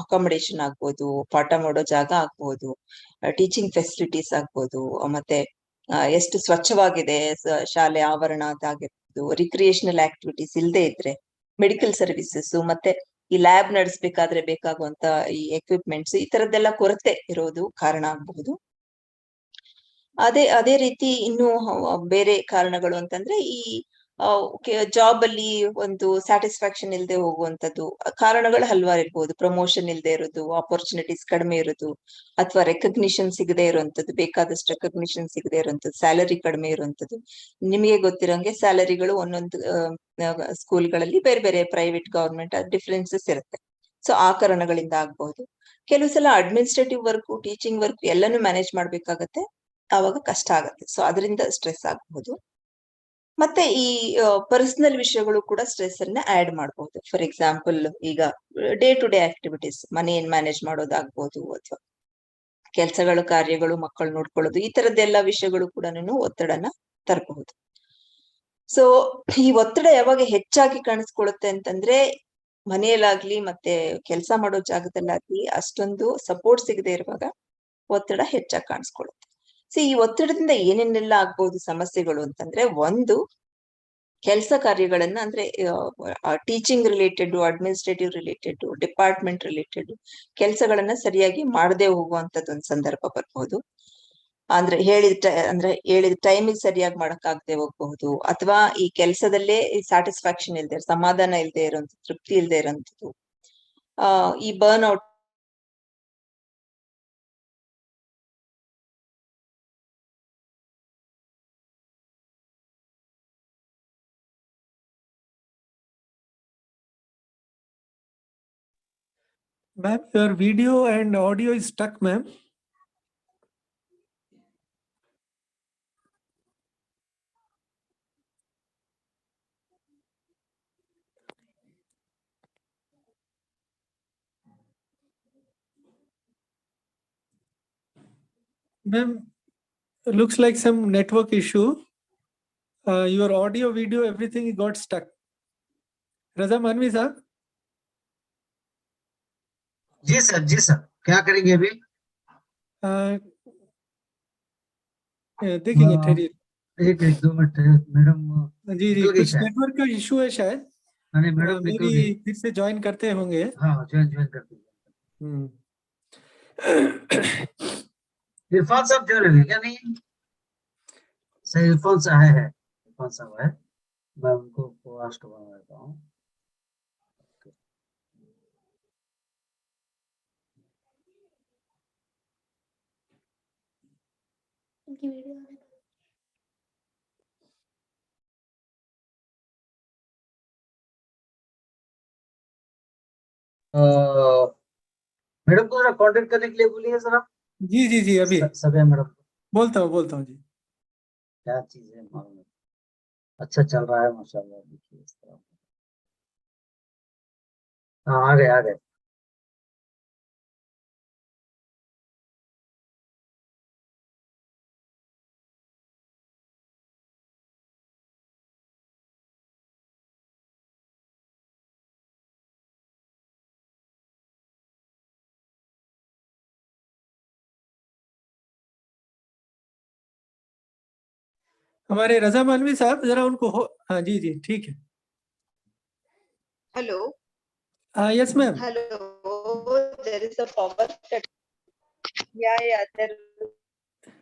ಅಕಾಮಿಡೇಷನ್ ಆಗ್ಬೋದು, ಪಾಠ ಮಾಡೋ ಜಾಗ ಆಗ್ಬೋದು, ಟೀಚಿಂಗ್ ಫೆಸಿಲಿಟೀಸ್ ಆಗ್ಬೋದು, ಮತ್ತೆ ಎಷ್ಟು ಸ್ವಚ್ಛವಾಗಿದೆ ಶಾಲೆ ಆವರಣ ಅದಾಗಿರ್ಬೋದು, ರಿಕ್ರಿಯೇಷನಲ್ ಆಕ್ಟಿವಿಟೀಸ್ ಇಲ್ಲದೆ ಇದ್ರೆ, ಮೆಡಿಕಲ್ ಸರ್ವಿಸಸ್, ಮತ್ತೆ ಈ ಲ್ಯಾಬ್ ನಡೆಸಬೇಕಾದ್ರೆ ಬೇಕಾಗುವಂತ ಈ ಎಕ್ವಿಪ್ಮೆಂಟ್ಸ್, ಈ ತರದ್ದೆಲ್ಲ ಕೊರತೆ ಇರೋದು ಕಾರಣ ಆಗಬಹುದು. ಅದೇ ರೀತಿ ಇನ್ನು ಬೇರೆ ಕಾರಣಗಳು ಅಂತಂದ್ರೆ, ಈ ಜಾಬ್ ಅಲ್ಲಿ ಒಂದು ಸ್ಯಾಟಿಸ್ಫ್ಯಾಕ್ಷನ್ ಇಲ್ಲದೆ ಹೋಗುವಂತದ್ದು, ಕಾರಣಗಳು ಹಲವಾರು ಇರ್ಬೋದು. ಪ್ರಮೋಷನ್ ಇಲ್ಲದೆ ಇರೋದು, ಆಪರ್ಚುನಿಟೀಸ್ ಕಡಿಮೆ ಇರೋದು, ಅಥವಾ ರೆಕಗ್ನಿಷನ್ ಸಿಗದೆ ಇರುವಂತದ್ದು, ಬೇಕಾದಷ್ಟು ರೆಕಗ್ನಿಷನ್ ಸಿಗದೆ ಇರುವಂತದ್ದು, ಸ್ಯಾಲರಿ ಕಡಿಮೆ ಇರುವಂತದ್ದು. ನಿಮಗೆ ಗೊತ್ತಿರೋಂಗೆ ಸ್ಯಾಲರಿಗಳು ಒಂದೊಂದು ಸ್ಕೂಲ್ಗಳಲ್ಲಿ ಬೇರೆ ಬೇರೆ ಪ್ರೈವೇಟ್ ಗವರ್ಮೆಂಟ್ ಡಿಫ್ರೆನ್ಸಸ್ ಇರುತ್ತೆ. ಸೊ ಆ ಕಾರಣಗಳಿಂದ ಆಗ್ಬಹುದು. ಕೆಲವು ಸಲ ಅಡ್ಮಿನಿಸ್ಟ್ರೇಟಿವ್ ವರ್ಕ್, ಟೀಚಿಂಗ್ ವರ್ಕ್ ಎಲ್ಲಾನು ಮ್ಯಾನೇಜ್ ಮಾಡ್ಬೇಕಾಗತ್ತೆ, ಆವಾಗ ಕಷ್ಟ ಆಗತ್ತೆ. ಸೊ ಅದರಿಂದ ಸ್ಟ್ರೆಸ್ ಆಗಬಹುದು. ಮತ್ತೆ ಈ ಪರ್ಸನಲ್ ವಿಷಯಗಳು ಕೂಡ ಸ್ಟ್ರೆಸ್ ಅನ್ನ ಆಡ್ ಮಾಡಬಹುದು. ಫಾರ್ ಎಕ್ಸಾಂಪಲ್, ಈಗ ಡೇ ಟು ಡೇ ಆಕ್ಟಿವಿಟೀಸ್, ಮನೆಯನ್ನು ಮ್ಯಾನೇಜ್ ಮಾಡೋದಾಗ್ಬೋದು, ಅಥವಾ ಕೆಲಸಗಳು, ಕಾರ್ಯಗಳು, ಮಕ್ಕಳು ನೋಡ್ಕೊಳ್ಳೋದು, ಈ ತರದ್ದೆಲ್ಲ ವಿಷಯಗಳು ಕೂಡ ಒತ್ತಡನ ತರಬಹುದು. ಸೊ ಈ ಒತ್ತಡ ಯಾವಾಗ ಹೆಚ್ಚಾಗಿ ಕಾಣಿಸ್ಕೊಳ್ಳುತ್ತೆ ಅಂತಂದ್ರೆ, ಮನೆಯಲ್ಲಾಗ್ಲಿ ಮತ್ತೆ ಕೆಲಸ ಮಾಡೋ ಜಾಗದಲ್ಲಾಗ್ಲಿ ಅಷ್ಟೊಂದು ಸಪೋರ್ಟ್ ಸಿಗದೆ ಇರುವಾಗ ಒತ್ತಡ ಹೆಚ್ಚಾಗಿ ಕಾಣಿಸ್ಕೊಳ್ಳುತ್ತೆ. ಸೊ ಈ ಒತ್ತಡದಿಂದ ಏನೇನೆಲ್ಲ ಆಗ್ಬಹುದು ಸಮಸ್ಯೆಗಳು ಅಂತಂದ್ರೆ, ಒಂದು, ಕೆಲಸ ಕಾರ್ಯಗಳನ್ನ ಅಂದ್ರೆ teaching related, administrative related, department related ಕೆಲಸಗಳನ್ನ ಸರಿಯಾಗಿ ಮಾಡದೆ ಹೋಗುವಂತದ್ದು ಒಂದು ಸಂದರ್ಭ ಬರ್ಬಹುದು. ಅಂದ್ರೆ ಹೇಳಿದ ಟೈಮಿಗೆ ಸರಿಯಾಗಿ ಮಾಡಕ್ಕಾಗದೆ ಹೋಗಬಹುದು, ಅಥವಾ ಈ ಕೆಲಸದಲ್ಲೇ ಸ್ಯಾಟಿಸ್ಫ್ಯಾಕ್ಷನ್ ಇಲ್ದೇ, ಸಮಾಧಾನ ಇಲ್ದೇ ಇರೋಂಥ, ತೃಪ್ತಿ ಇಲ್ದೇ ಇರೋಂಥದ್ದು, ಈ burn out Ma'am, your video and audio is stuck, ma'am. Ma'am, looks like some network issue. Your audio, video, everything got stuck. Raza Manvi साहब, जी सर, क्या करेंगे अभी? देखेंगे, ठहरिए। एक 2 मिनट मैडम। जी जी, कुछ नेटवर्क का इशू है शायद। नहीं मैडम, मेरी फिर से ज्वाइन करते होंगे। हाँ, ज्वाइन करते हैं। इरफान साहब ज्वाइन होंगे क्या? नहीं सर, इरफान साहब है, इरफान साहब है, मैं उनको पोस्ट करवा देता हूँ। मैडम को जरा कांटेक्ट करने के लिए बोलिए जरा। जी जी जी, अभी सब है मैडम, बोलता हूँ जी। क्या चीज है मालूम है? अच्छा चल रहा है माशाल्लाह। देखिए इस तरह, हाँ आ गए। हमारे रजा मानवी साहब, जरा उनको हाँ जी जी, ठीक है। Hello, yes ma'am. hello, there is a power cut. Yeah, there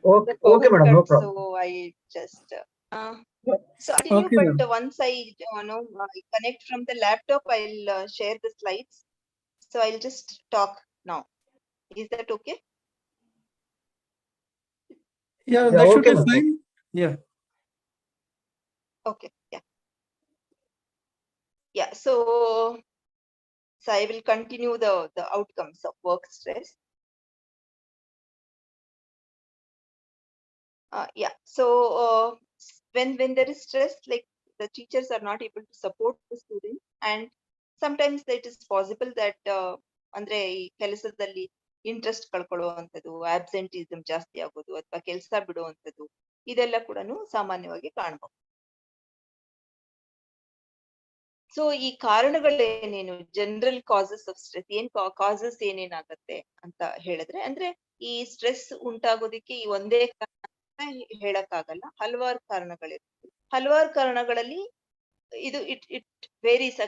Okay madam, no problem. So I just so continue, Okay, but ma'am. once I I connect from the laptop, I'll share the slides. So I'll just talk now. Is that okay? Yeah, that should okay, be ma'am. fine. Yeah. Okay, yeah. So I will continue the outcomes of work stress. Yeah. So when there is stress, like the teachers are not able to support the students, and sometimes it is possible that ಅಂದ್ರೆ ಈ ಕೆಲಸದಲ್ಲಿ interest ಕಳ್ಕೊಳ್ಳುವಂಥದ್ದು, ಆಬ್ಸೆಂಟಿಸಮ್ ಜಾಸ್ತಿ ಆಗೋದು, ಅಥವಾ ಕೆಲಸ ಬಿಡುವಂಥದ್ದು, ಇದೆಲ್ಲ ಕೂಡ ಸಾಮಾನ್ಯವಾಗಿ ಕಾಣಬಹುದು. ಸೊ ಈ ಕಾರಣಗಳೇನೇನು, general causes of stress, causes ಏನೇನಾಗತ್ತೆ ಅಂತ ಹೇಳಿದ್ರೆ, ಅಂದ್ರೆ ಈ ಸ್ಟ್ರೆಸ್ ಉಂಟಾಗೋದಿಕ್ಕೆ ಈ ಒಂದೇ ಕಾರಣ ಹೇಳಕ್ಕಾಗಲ್ಲ, ಹಲವಾರು ಕಾರಣಗಳಿರುತ್ತೆ. ಹಲವಾರು ಕಾರಣಗಳಲ್ಲಿ ಇದು it varies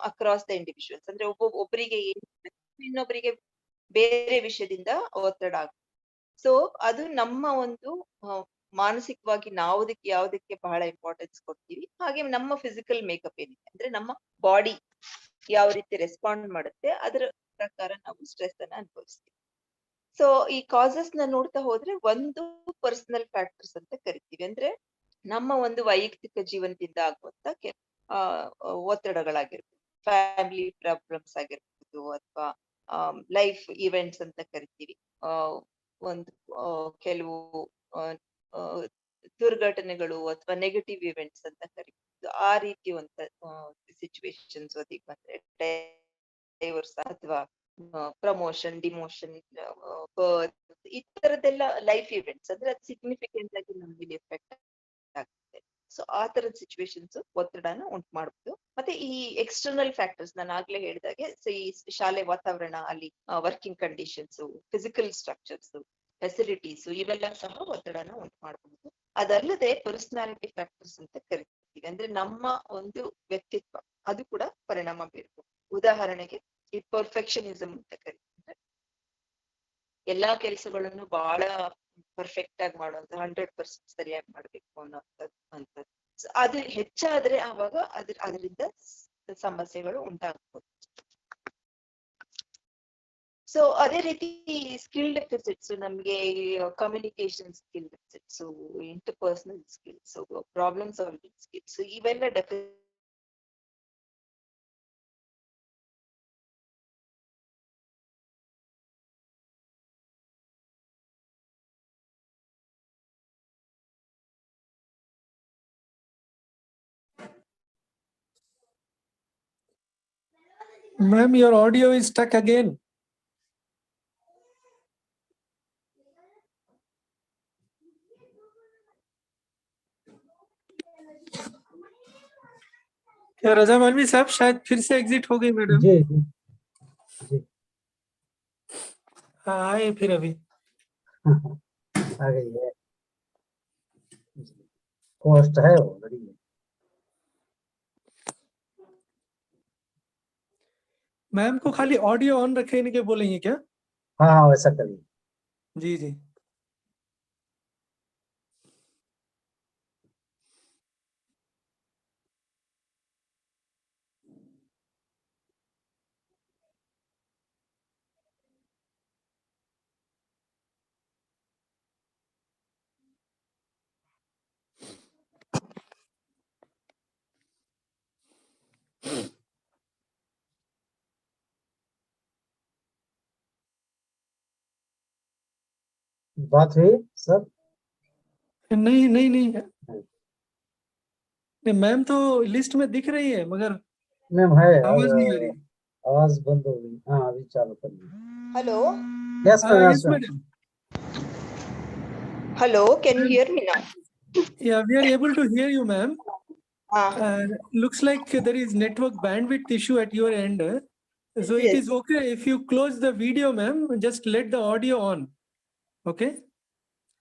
across the individuals. ಅಂದ್ರೆ ಒಬ್ಬರಿಗೆ ಇನ್ನೊಬ್ಬರಿಗೆ ಬೇರೆ ವಿಷಯದಿಂದ ಒತ್ತಡ ಆಗುತ್ತೆ. ಸೊ ಅದು ನಮ್ಮ ಒಂದು ಮಾನಸಿಕವಾಗಿ ನಾವು ಯಾವುದಕ್ಕೆ ಬಹಳ ಇಂಪಾರ್ಟೆನ್ಸ್ ಕೊಡ್ತೀವಿ, ಹಾಗೆ ನಮ್ಮ ಫಿಸಿಕಲ್ ಮೇಕಪ್ ಏನಿದೆ, ಅಂದ್ರೆ ನಮ್ಮ ಬಾಡಿ ಯಾವ ರೀತಿ ರೆಸ್ಪಾಂಡ್ ಮಾಡುತ್ತೆ, ಅದರ ಪ್ರಕಾರ ನಾವು ಸ್ಟ್ರೆಸ್ ಅನ್ನ ಅನುಭವಿಸ್ತೀವಿ. ಸೊ ಈ ಕಾಸಸ್ ನ ನೋಡ್ತಾ ಹೋದ್ರೆ, ಒಂದು ಪರ್ಸನಲ್ ಫ್ಯಾಕ್ಟರ್ಸ್ ಅಂತ ಕರಿತೀವಿ. ಅಂದ್ರೆ ನಮ್ಮ ಒಂದು ವೈಯಕ್ತಿಕ ಜೀವನದಿಂದ ಆಗುವಂತ ಒತ್ತಡಗಳಾಗಿರ್ಬೋದು, ಫ್ಯಾಮಿಲಿ ಪ್ರಾಬ್ಲಮ್ಸ್ ಆಗಿರ್ಬೋದು, ಅಥವಾ ಲೈಫ್ ಇವೆಂಟ್ಸ್ ಅಂತ ಕರಿತೀವಿ. ಒಂದು ಕೆಲವು ದುರ್ಘಟನೆಗಳು ಅಥವಾ ನೆಗೆಟಿವ್ ಇವೆಂಟ್ಸ್ ಅಂತ ಕರಿಬಹುದು. ಆ ರೀತಿ ಒಂದು ಸಿಚುವೇಶನ್ಸ್ ಒದಗಿ ಬಂದ್ರೆ, ಡೈವರ್ಸ್ ಅಥವಾ ಪ್ರಮೋಷನ್, ಡಿಮೋಷನ್, ಈ ತರದೆಲ್ಲ ಲೈಫ್ ಇವೆಂಟ್ಸ್ ಅಂದ್ರೆ ಅದು ಸಿಗ್ನಿಫಿಕೆಂಟ್ ಆಗಿ ನಮ್ಗೆ ಎಫೆಕ್ಟ್ ಆಗುತ್ತೆ. ಸೊ ಆ ತರದ ಸಿಚುವೇಶನ್ಸ್ ಒತ್ತಡನ ಉಂಟು ಮಾಡಬಹುದು. ಮತ್ತೆ ಈ ಎಕ್ಸ್ಟರ್ನಲ್ ಫ್ಯಾಕ್ಟರ್ಸ್ ನಾನು ಆಗ್ಲೇ ಹೇಳಿದಾಗೆ, ಈ ಶಾಲೆ ವಾತಾವರಣ, ಅಲ್ಲಿ working conditions, physical structures, facilities, ಇವೆಲ್ಲ ಸಹ ಒತ್ತಡನ ಉಂಟು ಮಾಡಬಹುದು. ಅದಲ್ಲದೆ ಪರ್ಸನಾಲಿಟಿ ಫ್ಯಾಕ್ಟರ್ಸ್ ಅಂತ ಕರಿತೀವಿ. ಅಂದ್ರೆ ನಮ್ಮ ಒಂದು ವ್ಯಕ್ತಿತ್ವ, ಅದು ಕೂಡ ಪರಿಣಾಮ ಬೀರಬಹುದು. ಉದಾಹರಣೆಗೆ ಈ ಪರ್ಫೆಕ್ಷನಿಸಮ್ ಅಂತ ಕರಿತೀವಿ. ಎಲ್ಲಾ ಕೆಲಸಗಳನ್ನು ಬಹಳ ಪರ್ಫೆಕ್ಟ್ ಆಗಿ ಮಾಡುವಂತ, 100% ಸರಿಯಾಗಿ ಮಾಡ್ಬೇಕು ಅನ್ನೋಂಥದ್ದು. ಅದು ಹೆಚ್ಚಾದ್ರೆ ಆವಾಗ ಅದರಿಂದ ಸಮಸ್ಯೆಗಳು ಉಂಟಾಗಬಹುದು. ಸೊ ಅದೇ ರೀತಿ ಸ್ಕಿಲ್ ಡೆಫಿಸಿಟ್ಸ್, ನಮ್ಗೆ communication skill deficits, interpersonal skills, problem solving skills, ಇವೆಲ್ಲ deficit Ma'am, your audio is stuck again. क्या रजा मालवी साहब शायद फिर से एग्जिट हो गई मैडम? जी जी जी आए फिर अभी आ गई है। कॉस्ट है वो बड़ी है। मैम को खाली ऑडियो ऑन रखने के बोलेंगे क्या? हाँ हाँ वैसा करिए। जी जी। बात हुई सब? नहीं नहीं नहीं नहीं मैम तो लिस्ट में दिख रही है मगर मैम है, आवाज नहीं आ रही। आवाज बंद हो गई। हाँ अभी चालू कर ली। Hello. Yes ma'am, yes yes ma'am. madam. Hello, can you hear me now? Yeah, we are able to hear you, ma'am. Ah, Looks like there is network bandwidth issue at your end. So it Yes. is okay if you close the video, ma'am. Just let the audio on. Okay.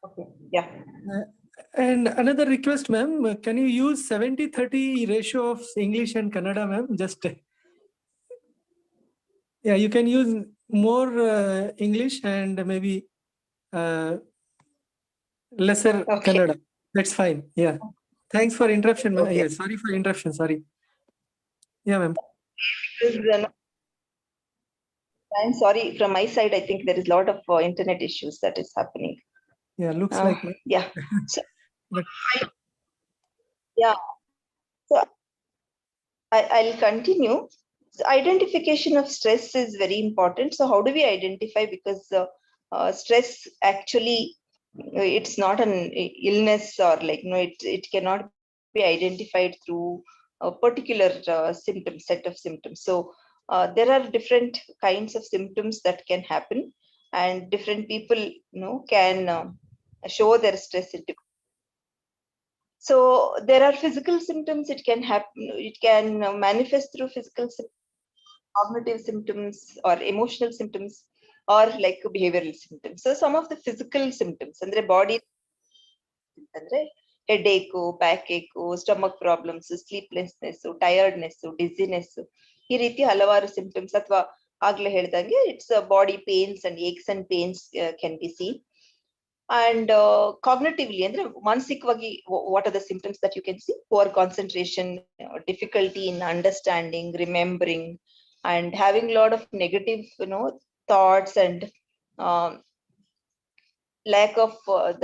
Okay. Yeah. And another request, ma'am, can you use 70-30 ratio of English and Kannada, ma'am? Just yeah, you can use more English and maybe lesser Okay. Kannada. That's fine. Yeah. Thanks for interruption, ma'am. Okay. Yeah, sorry for interruption. Sorry. Yeah, ma'am. I'm sorry, from my side, I think there is a lot of internet issues that is happening. Yeah, looks like, ma'am. Yeah. So, But yeah. So I'll continue. So identification of stress is very important. So how do we identify? Because stress actually, it's not an illness, or like, no, it cannot be identified through a particular set of symptoms. So there are different kinds of symptoms that can happen, and different people, can show their stress. So there are physical symptoms. It can happen. It can manifest through physical cognitive symptoms or emotional symptoms, or like behavioral symptoms. So some of the physical symptoms, andre body, andre headache, backache, stomach problems, sleeplessness, tiredness, dizziness, ಈ ರೀತಿ ಹಲವಾರು symptoms, ಅಥವಾ ಆಗ್ಲೇ ಹೇಳ್ದಂಗೆ it's body pains and aches and pains can be seen. And cognitively, andre ಮಾನಸಿಕವಾಗಿ, what are the symptoms that you can see? Poor concentration, difficulty in understanding, remembering, and having a lot of negative, thoughts, and lack of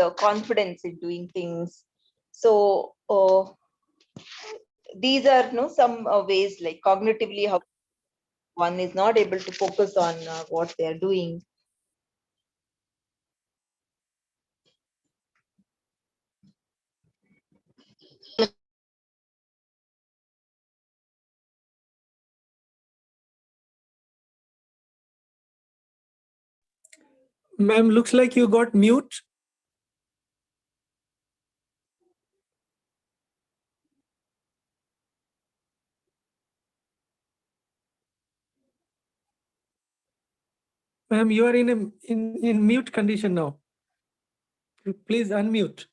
the confidence in doing things. So these are some ways, like cognitively how one is not able to focus on what they are doing. Ma'am, looks like you got mute. Ma'am, you are in mute condition now. Please unmute.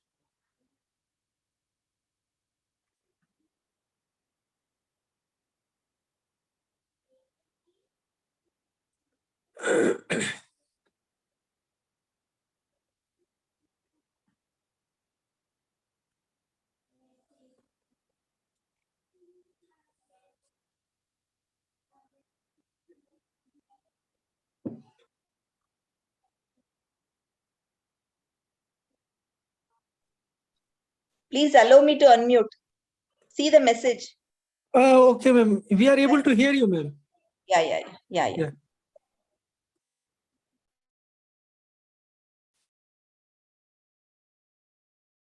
Please allow me to unmute. See the message. Okay, ma'am. We are able to hear you, ma'am. Yeah.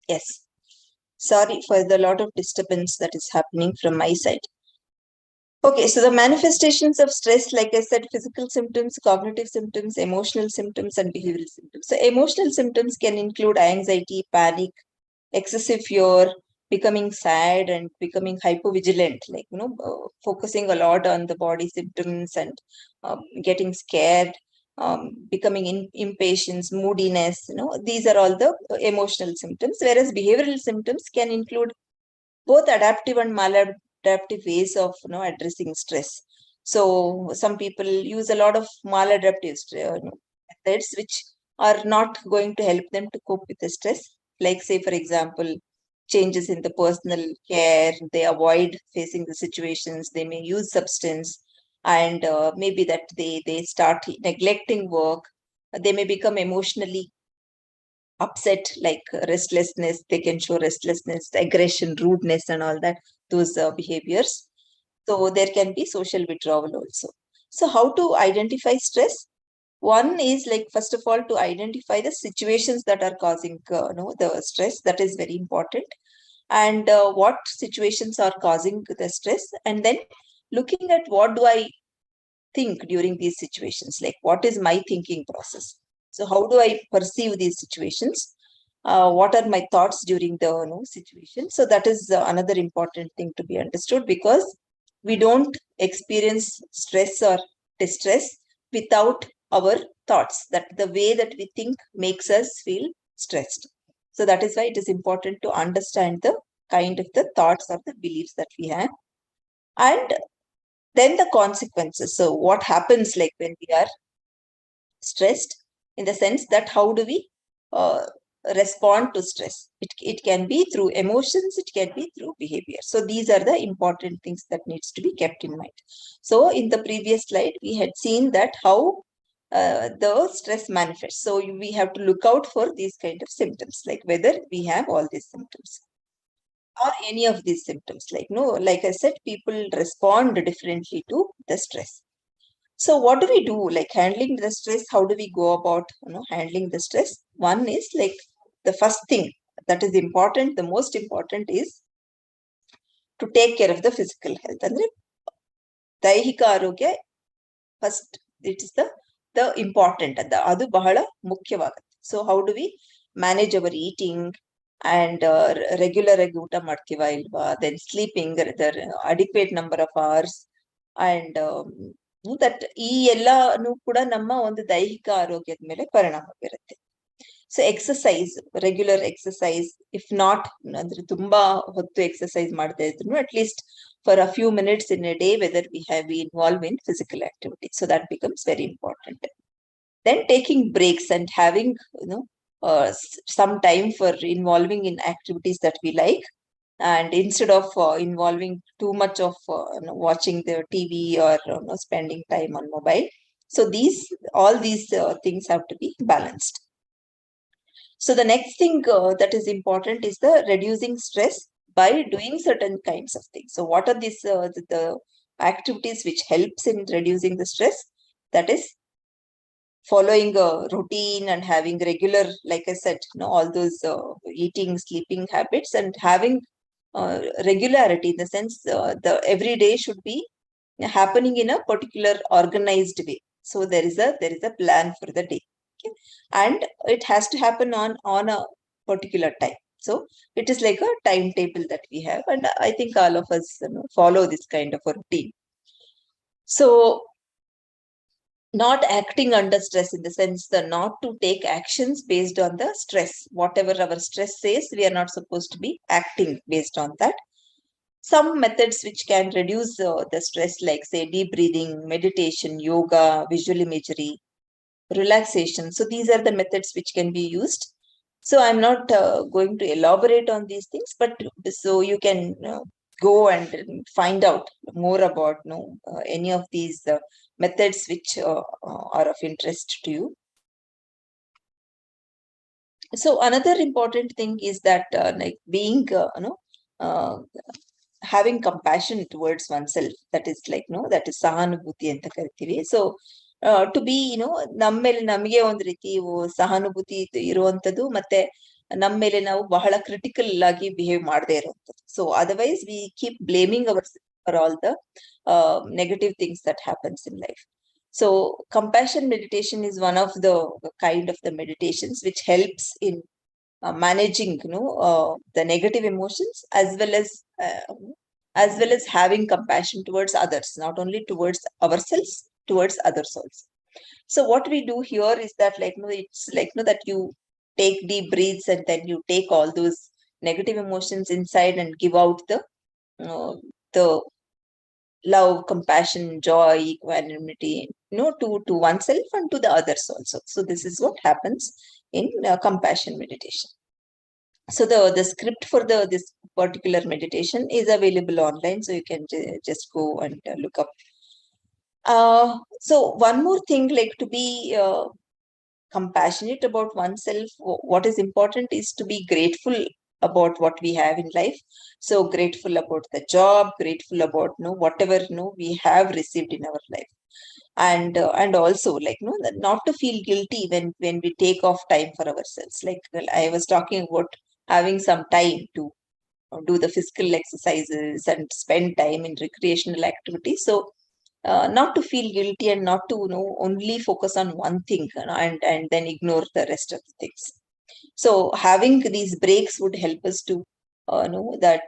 Yes. Sorry for the lot of disturbance that is happening from my side. Okay, so the manifestations of stress, like I said, physical symptoms, cognitive symptoms, emotional symptoms, and behavioral symptoms. So emotional symptoms can include anxiety, panic, excessive fear, becoming sad, and becoming hypervigilant, like, focusing a lot on the body symptoms and getting scared, becoming impatience, moodiness, these are all the emotional symptoms. Whereas behavioral symptoms can include both adaptive and maladaptive ways of addressing stress. So some people use a lot of maladaptive methods which are not going to help them to cope with the stress. Like, say, for example, changes in the personal care, they avoid facing the situations, they may use substance, and maybe that they start neglecting work, they may become emotionally upset, like restlessness, they can show restlessness, aggression, rudeness, and all that, those behaviors. So there can be social withdrawal also. So how to identify stress? One is, like, first of all, to identify the situations that are causing the stress. That is very important. And what situations are causing the stress, and then looking at what do I think during these situations, like what is my thinking process. So how do I perceive these situations? What are my thoughts during the situation? So that is another important thing to be understood, because we don't experience stress or distress without our thoughts. That the way that we think makes us feel stressed. So that is why it is important to understand the kind of the thoughts or the beliefs that we have. And then the consequences. So what happens, like, when we are stressed, in the sense that how do we respond to stress? It can be through emotions, it can be through behavior. So these are the important things that needs to be kept in mind. So in the previous slide, we had seen that how the stress manifests. So we have to look out for these kind of symptoms, like whether we have all these symptoms or any of these symptoms. Like I said, people respond differently to the stress. So what do we do, like handling the stress? How do we go about handling the stress? One is, like, the first thing that is important, the most important is to take care of the physical health. Andre daihika arogya first, it is the important, adu bahala mukyavagutte. So how do we manage our eating and regular ಊಟ ಮಾಡ್ತೀವಾ ಇಲ್ವಾ, then sleeping the adequate number of hours, and that ಈ ಎಲ್ಲಾನು ಕೂಡ ನಮ್ಮ ಒಂದು ದೈಹಿಕ ಆರೋಗ್ಯದ ಮೇಲೆ ಪರಿಣಾಮ ಬೀರುತ್ತೆ. So exercise, regular exercise, if not ಅಂದ್ರೆ ತುಂಬಾ ಹೊತ್ತು ಎಕ್ಸಸೈಸ್ ಮಾಡ್ತಾ ಇದ್ರು, at least for a few minutes in a day, whether we involve in physical activity. So that becomes very important. Then taking breaks and having some time for involving in activities that we like, and instead of involving too much of watching the TV or spending time on mobile. So all these things have to be balanced. So the next thing that is important is the reducing stress by doing certain kinds of things. So what are these the activities which helps in reducing the stress? That is following a routine and having regular, like I said, all those eating, sleeping habits, and having regularity, in the sense the every day should be happening in a particular organized way. So there is a plan for the day, okay? And it has to happen on a particular time. So it is like a timetable that we have, and I think all of us follow this kind of a routine. So not acting under stress, in the sense that not to take actions based on the stress. Whatever our stress says, we are not supposed to be acting based on that. Some methods which can reduce the stress, like say deep breathing, meditation, yoga, visual imagery, relaxation. So these are the methods which can be used. So I'm not going to elaborate on these things, but so you can go and find out more about any of these methods which are of interest to you. So another important thing is that like being having compassion towards oneself, that is like that is sahanubhuti anta kariತೀವಿ. So to be ನಮ್ಮ ಮೇಲೆ ನಮಗೆ ಒಂದು ರೀತಿ ಸಹಾನುಭೂತಿ ಇರುವಂತದ್ದು, ಮತ್ತೆ ನಮ್ಮ ಮೇಲೆ ನಾವು ಬಹಳ ಕ್ರಿಟಿಕಲ್ ಆಗಿ ಬಿಹೇವ್ ಮಾಡದೇ ಇರುವಂತದ್ದು. So otherwise we keep blaming ಅವರ್ for all the negative things that happens in life. So compassion meditation is one of the kind of the meditations which helps in managing the negative emotions, as well as having compassion towards others, not only towards ourselves, towards others also. So what we do here is that it's like that you take deep breaths, and then you take all those negative emotions inside and give out the love, compassion, joy, equanimity, to oneself and to the others also. So this is what happens in compassion meditation. So the script for this particular meditation is available online, so you can just go and look up. So one more thing, like to be compassionate about oneself, what is important is to be grateful about what we have in life. So grateful about the job, grateful about whatever we have received in our life, and also like not to feel guilty when we take off time for ourselves. Like I was talking about having some time to do the physical exercises and spend time in recreational activities. So not to feel guilty, and not to only focus on one thing and then ignore the rest of the things. So having these breaks would help us to know that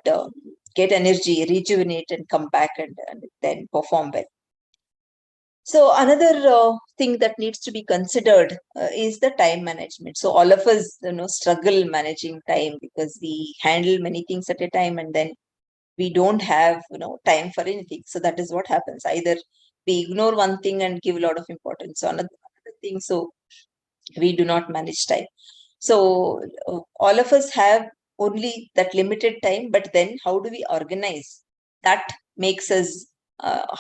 get energy, rejuvenate, and come back and then perform well. So another thing that needs to be considered is the time management. So all of us struggle managing time, because we handle many things at a time, and then we don't have time for anything. So that is what happens. Either we ignore one thing and give a lot of importance on another thing, so we do not manage time. So all of us have only that limited time, but then how do we organize? That makes us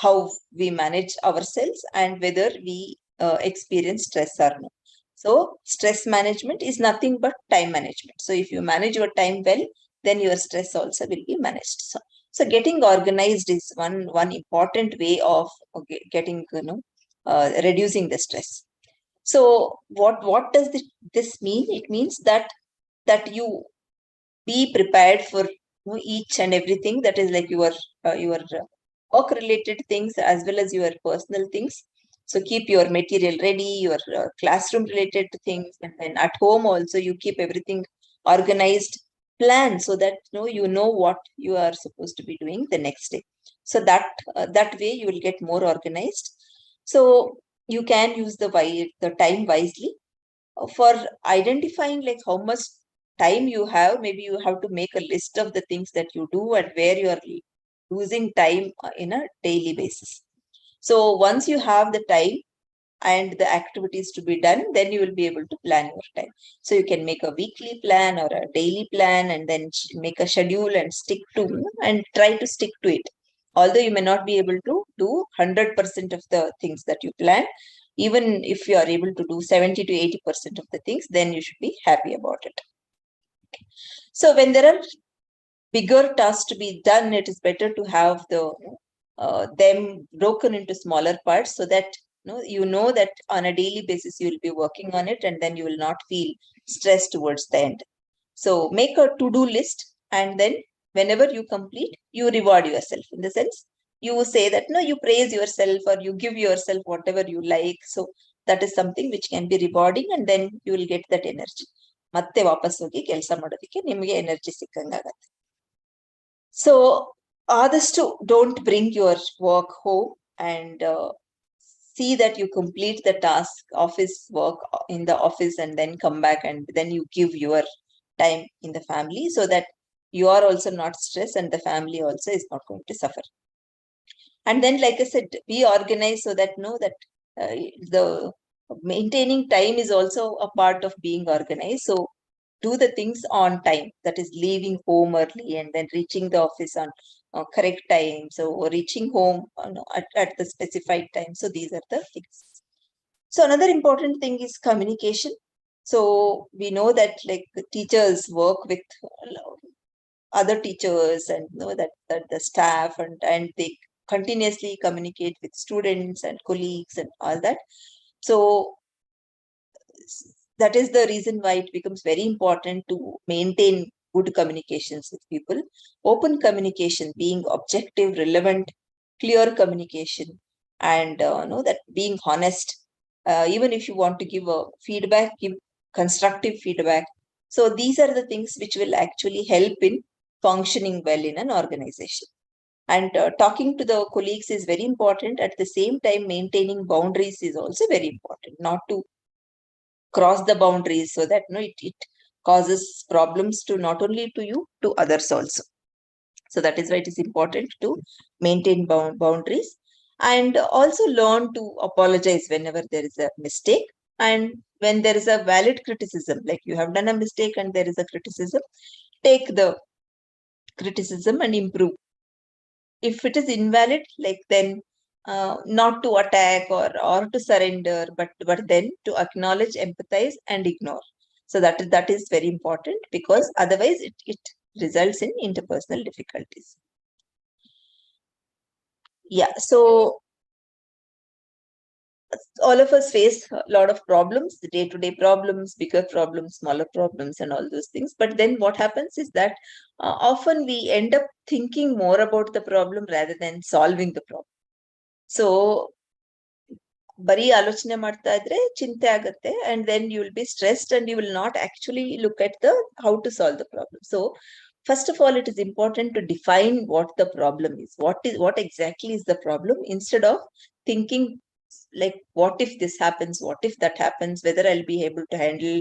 how we manage ourselves, and whether we experience stress or no. So stress management is nothing but time management. So if you manage your time well, then your stress also will be managed. So getting organized is one important way of getting reducing the stress. So what does this mean? It means that you be prepared for each and everything, that is like your work related things as well as your personal things. So keep your material ready, your classroom related things, and then at home also you keep everything organized, plan, so that you know what you are supposed to be doing the next day. So that way you will get more organized. So you can use the time wisely for identifying like how much time you have. Maybe you have to make a list of the things that you do and where you are losing time in a daily basis. So once you have the time and the activities to be done, then you will be able to plan your time. So you can make a weekly plan or a daily plan, and then make a schedule and stick to and try to stick to it. Although you may not be able to do 100% of the things that you plan, even if you are able to do 70 to 80% of the things, then you should be happy about it. So when there are bigger tasks to be done, it is better to have them broken into smaller parts, so that you know that on a daily basis you will be working on it, and then you will not feel stressed towards the end. So make a to-do list, and then whenever you complete, you reward yourself. In the sense, you say that you praise yourself, or you give yourself whatever you like. So that is something which can be rewarding, and then you will get that energy. ಮತ್ತೆ ವಾಪಸ್ ಹೋಗಿ ಕೆಲಸ ಮಾಡೋದಕ್ಕೆ ನಿಮಗೆ energy ಸಿಕ್ಕಂಗಾಗತ್ತೆ. So ಆದಷ್ಟು don't bring your work home, and see that you complete the task, office work in the office, and then come back, and then you give your time in the family, so that you are also not stressed, and the family also is not going to suffer. And then, like I said, be organized, so that the maintaining time is also a part of being organized. So do the things on time, that is leaving home early, and then reaching the office on correct time, so reaching home at the specified time. So these are the things. So another important thing is communication. So we know that like teachers work with other teachers, and know that the staff, and they continuously communicate with students and colleagues and all that. So that is the reason why it becomes very important to maintain good communications with people. Open communication, being objective, relevant, clear communication, and know that being honest. Even if you want to give a feedback, give constructive feedback. So these are the things which will actually help in functioning well in an organization. And talking to the colleagues is very important. At the same time, maintaining boundaries is also very important. Not to cross the boundaries, so that it causes problems to not only to you, to others also. So that is why it is important to maintain boundaries, and also learn to apologize whenever there is a mistake. And when there is a valid criticism, like you have done a mistake and there is a criticism, take the criticism and improve. If it is invalid, like then not to attack or to surrender, but then to acknowledge, empathize, and ignore. So that is very important, because otherwise it results in interpersonal difficulties. Yeah, so all of us face a lot of problems, the day-to-day problems, bigger problems, smaller problems, and all those things. But then what happens is that often we end up thinking more about the problem rather than solving the problem. So ಬರೀ ಆಲೋಚನೆ ಮಾಡ್ತಾ ಇದ್ರೆ ಚಿಂತೆ ಆಗುತ್ತೆ, and then you will be stressed, and you will not actually look at how to solve the problem. So first of all, it is important to define what the problem is. What exactly is the problem, instead of thinking like, what if this happens, what if that happens, whether I'll be able to handle,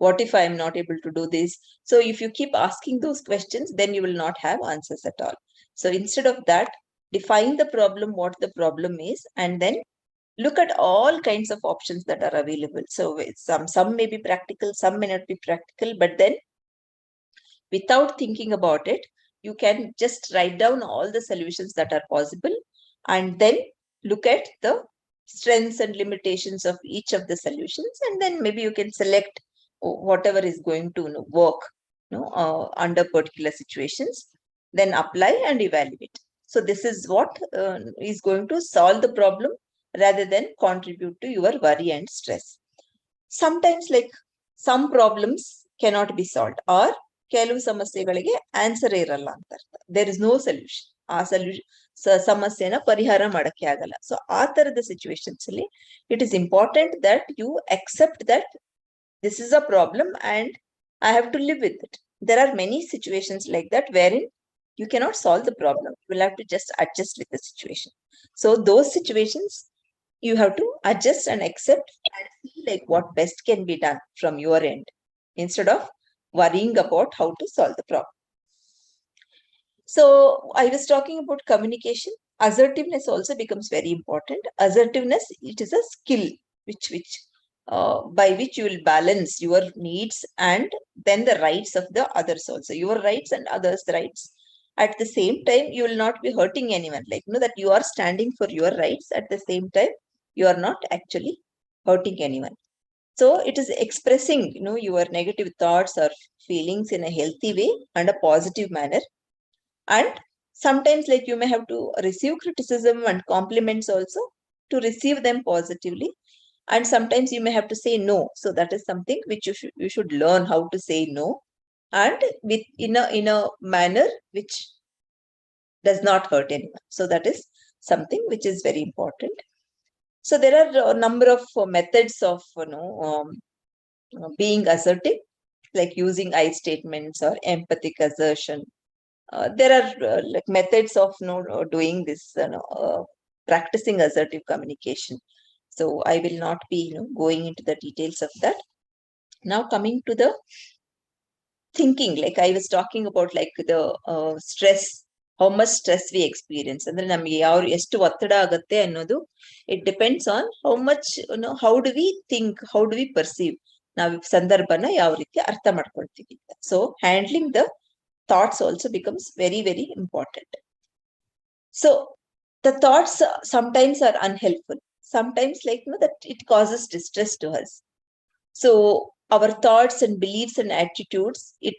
what if I am not able to do this. So if you keep asking those questions, then you will not have answers at all. So instead of that, define the problem, what the problem is, and then look at all kinds of options that are available. So some may be practical, some may not be practical, but then without thinking about it, you can just write down all the solutions that are possible, and then look at the strengths and limitations of each of the solutions, and then maybe you can select whatever is going to work under particular situations, then apply and evaluate. So this is what is going to solve the problem rather than contribute to your worry and stress. Sometimes, like, some problems cannot be solved, or ಕೆಲವು ಸಮಸ್ಯೆಗಳಿಗೆ answer ಇರಲ್ಲ ಅಂತ ಅರ್ಥ. There is no solution. ಆ ಸಮಸ್ಯೆನ ಪರಿಹಾರ ಮಾಡಕ್ಕೆ ಆಗಲ್ಲ. ಸೊ ಆ ತರದ ಸಿಚುವೇಶನ್ಸ್ ಅಲ್ಲಿ it is important that you accept that this is a problem and I have to live with it. There are many situations like that wherein you cannot solve the problem. You will have to just adjust with the situation. So those situations you have to adjust and accept and see like what best can be done from your end, instead of worrying about how to solve the problem. So I was talking about communication. Assertiveness also becomes very important. Assertiveness, it is a skill which by which you will balance your needs and then the rights of the others also, your rights and others' rights. At the same time, you will not be hurting anyone. Like, that you are standing for your rights. At the same time, you are not actually hurting anyone. So it is expressing, your negative thoughts or feelings in a healthy way and a positive manner, And sometimes like you may have to receive criticism and compliments also to receive them positively. And sometimes you may have to say no. So that is something which you should learn how to say no, and in a manner which does not hurt anyone. So that is something which is very important. So there are a number of methods of being assertive, like using I statements or empathic assertion. There are like methods of doing this, practicing assertive communication. So I will not be going into the details of that. Now coming to the thinking, like I was talking about, like the stress, how much stress we experience. And then it depends on how much, how do we think, how do we perceive. Now, sandarbana yav riti artha madkoltivi. So handling the thoughts also becomes very, very important. So the thoughts sometimes are unhelpful. Sometimes that it causes distress to us. So our thoughts and beliefs and attitudes, it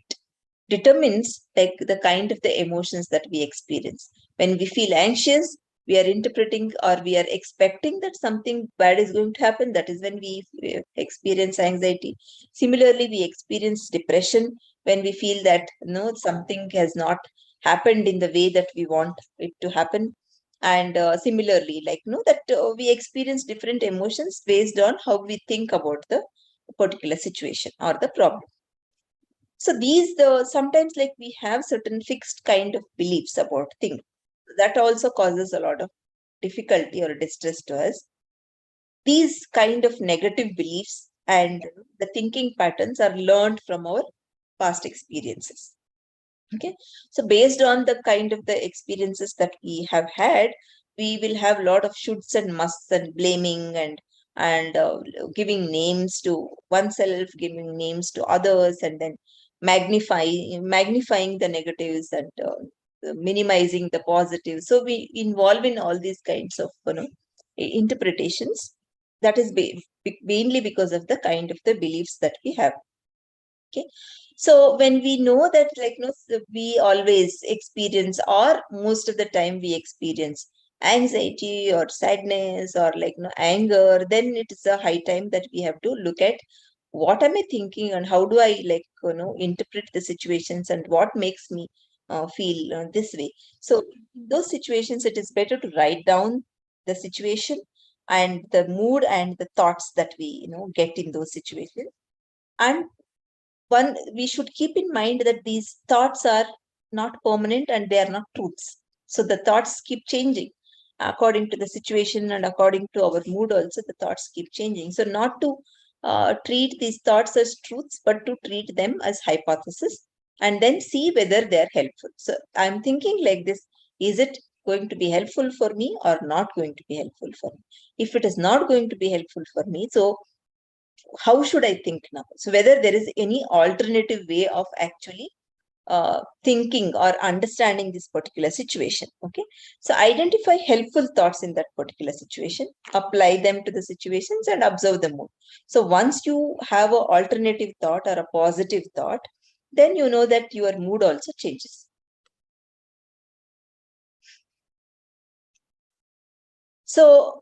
determines like the kind of the emotions that we experience. When we feel anxious, we are interpreting or we are expecting that something bad is going to happen. That is when we experience anxiety. Similarly, we experience depression when we feel that something has not happened in the way that we want it to happen. And similarly, we experience different emotions based on how we think about the particular situation or the problem. So these sometimes like we have certain fixed kind of beliefs about things. That also causes a lot of difficulty or distress to us. These kind of negative beliefs and the thinking patterns are learned from our past experiences. Okay, so based on the kind of the experiences that we have had, we will have a lot of shoulds and musts and blaming and giving names to oneself, giving names to others, and then magnifying the negatives and minimizing the positives. So we involve in all these kinds of interpretations. That is mainly because of the kind of the beliefs that we have. Okay, so when we know that we always experience, or most of the time we experience anxiety or sadness or anger, then it is a high time that we have to look at what am I thinking and how do I interpret the situations and what makes me feel this way. So in those situations, it is better to write down the situation and the mood and the thoughts that we get in those situations. And we should keep in mind that these thoughts are not permanent and they are not truths. So the thoughts keep changing according to the situation and according to our mood also. The thoughts keep changing. So not to treat these thoughts as truths, but to treat them as hypothesis and then see whether they are helpful. So I'm thinking like this, is it going to be helpful for me or not going to be helpful for me? If it is not going to be helpful for me, so how should I think now? So whether there is any alternative way of actually thinking or understanding this particular situation. Okay, so identify helpful thoughts in that particular situation, apply them to the situations and observe them more. So once you have an alternative thought or a positive thought, then you know that your mood also changes. So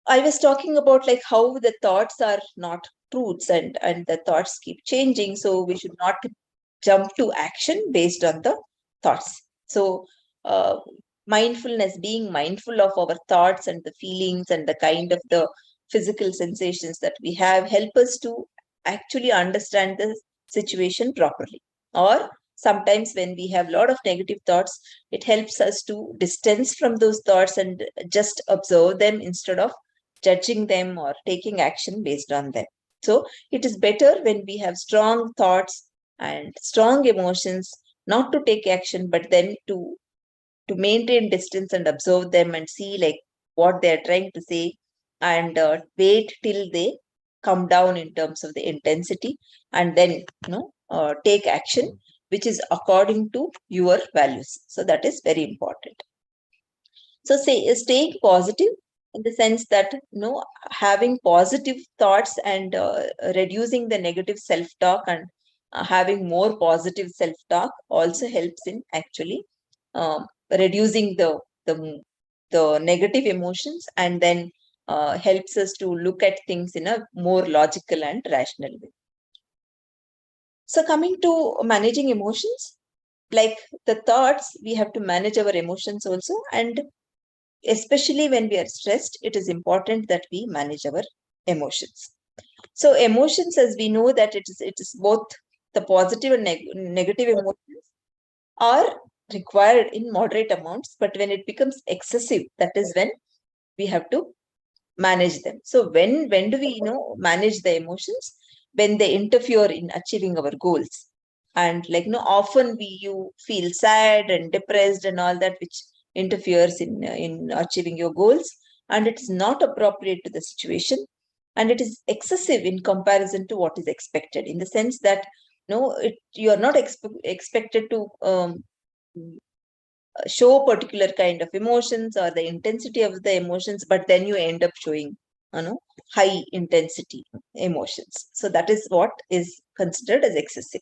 I was talking about how the thoughts are not truths and the thoughts keep changing. So we should not jump to action based on the thoughts. So mindfulness, being mindful of our thoughts and the feelings and the kind of the physical sensations that we have, help us to actually understand the situation properly. Or sometimes when we have a lot of negative thoughts, it helps us to distance from those thoughts and just observe them instead of judging them or taking action based on them. So it is better when we have strong thoughts and strong emotions, not to take action, but then to maintain distance and observe them and see what they are trying to say, and wait till they come down in terms of the intensity, and then take action which is according to your values. So that is very important. So staying positive in the sense that having positive thoughts and reducing the negative self-talk and having more positive self-talk also helps in actually reducing the negative emotions, and then helps us to look at things in a more logical and rational way. So coming to managing emotions, like the thoughts, we have to manage our emotions also, and especially when we are stressed, it is important that we manage our emotions. So emotions, as we know that it is both the positive and negative emotions are required in moderate amounts, but when it becomes excessive, that is when we have to manage them. So when do we manage the emotions? When they interfere in achieving our goals. And often you feel sad and depressed and all that, which interferes in achieving your goals, and it is not appropriate to the situation, and it is excessive in comparison to what is expected, in the sense that you are not expected to show particular kind of emotions or the intensity of the emotions, but then you end up showing high intensity emotions. So that is what is considered as excessive.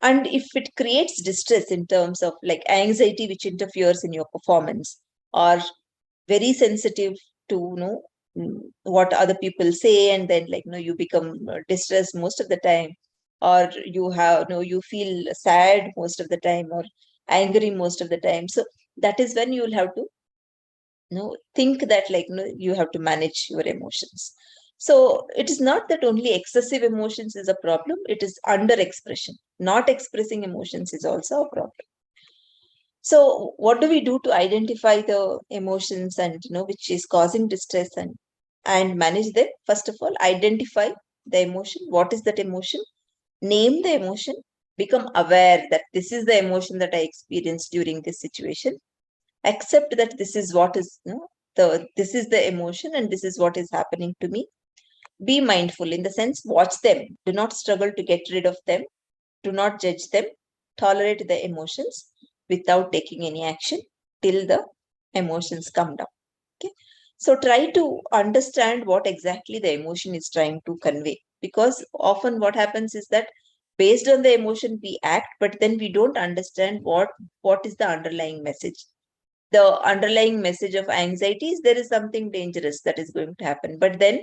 And if it creates distress in terms of like anxiety, which interferes in your performance, or very sensitive to what other people say, and then you become distressed most of the time, or you feel sad most of the time, or angry most of the time. So that is when you will have to think that you have to manage your emotions. So it is not that only excessive emotions is a problem, it is under expression. Not expressing emotions is also a problem. So what do we do to identify the emotions and which is causing distress and manage them? First of all, identify the emotion. What is that emotion? Name the emotion. Become aware that this is the emotion that I experienced during this situation. Accept that this is what is this is the emotion and this is what is happening to me. Be mindful, in the sense, watch them. Do not struggle to get rid of them. Do not judge them. Tolerate the emotions without taking any action till the emotions come down. Okay. So try to understand what exactly the emotion is trying to convey, because often what happens is that based on the emotion we act, but then we don't understand what is the underlying message. The underlying message of anxiety is there is something dangerous that is going to happen, but then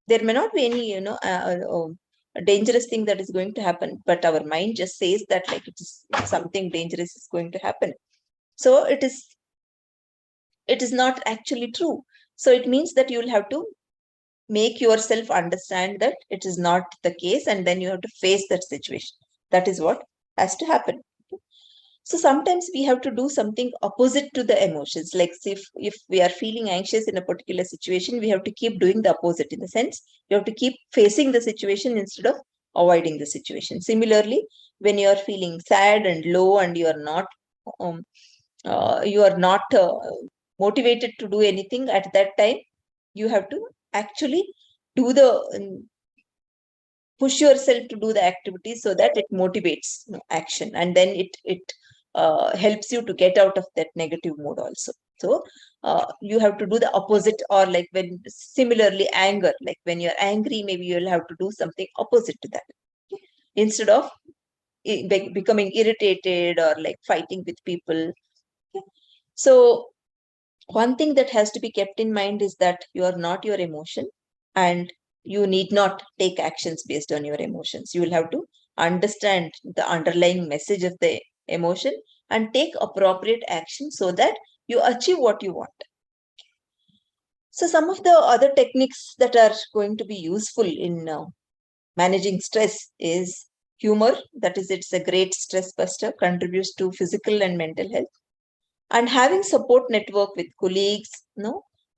there may not be any a dangerous thing that is going to happen, but our mind just says that it is something dangerous is going to happen. So it is not actually true. So it means that you will have to make yourself understand that it is not the case, and then you have to face that situation. That is what has to happen. So sometimes we have to do something opposite to the emotions. Like if we are feeling anxious in a particular situation, we have to keep doing the opposite, in the sense you have to keep facing the situation instead of avoiding the situation. Similarly, when you are feeling sad and low and you are not motivated to do anything at that time, you have to actually do push yourself to do the activity so that it motivates action, and then it helps you to get out of that negative mood also. So you have to do the opposite, or like when similarly anger, like when you're angry, maybe you'll have to do something opposite to that. Okay? Instead of becoming irritated or like fighting with people. Okay? So one thing that has to be kept in mind is that you are not your emotion, and you need not take actions based on your emotions. You will have to understand the underlying message of the emotion and take appropriate action so that you achieve what you want. So some of the other techniques that are going to be useful in managing stress is humor. That is, it's a great stress buster, contributes to physical and mental health. And having support network with colleagues,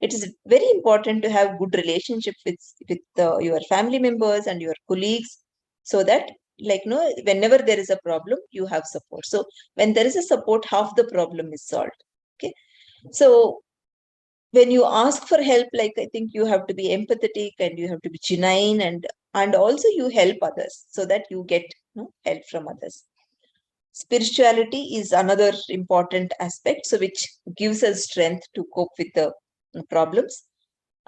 it is very important to have good relationship with your family members and your colleagues, so that whenever there is a problem, you have support. So when there is a support, half the problem is solved. Okay. So when you ask for help, I think you have to be empathetic and you have to be genuine, and also you help others so that you get help from others. Spirituality is another important aspect, so which gives us strength to cope with the problems.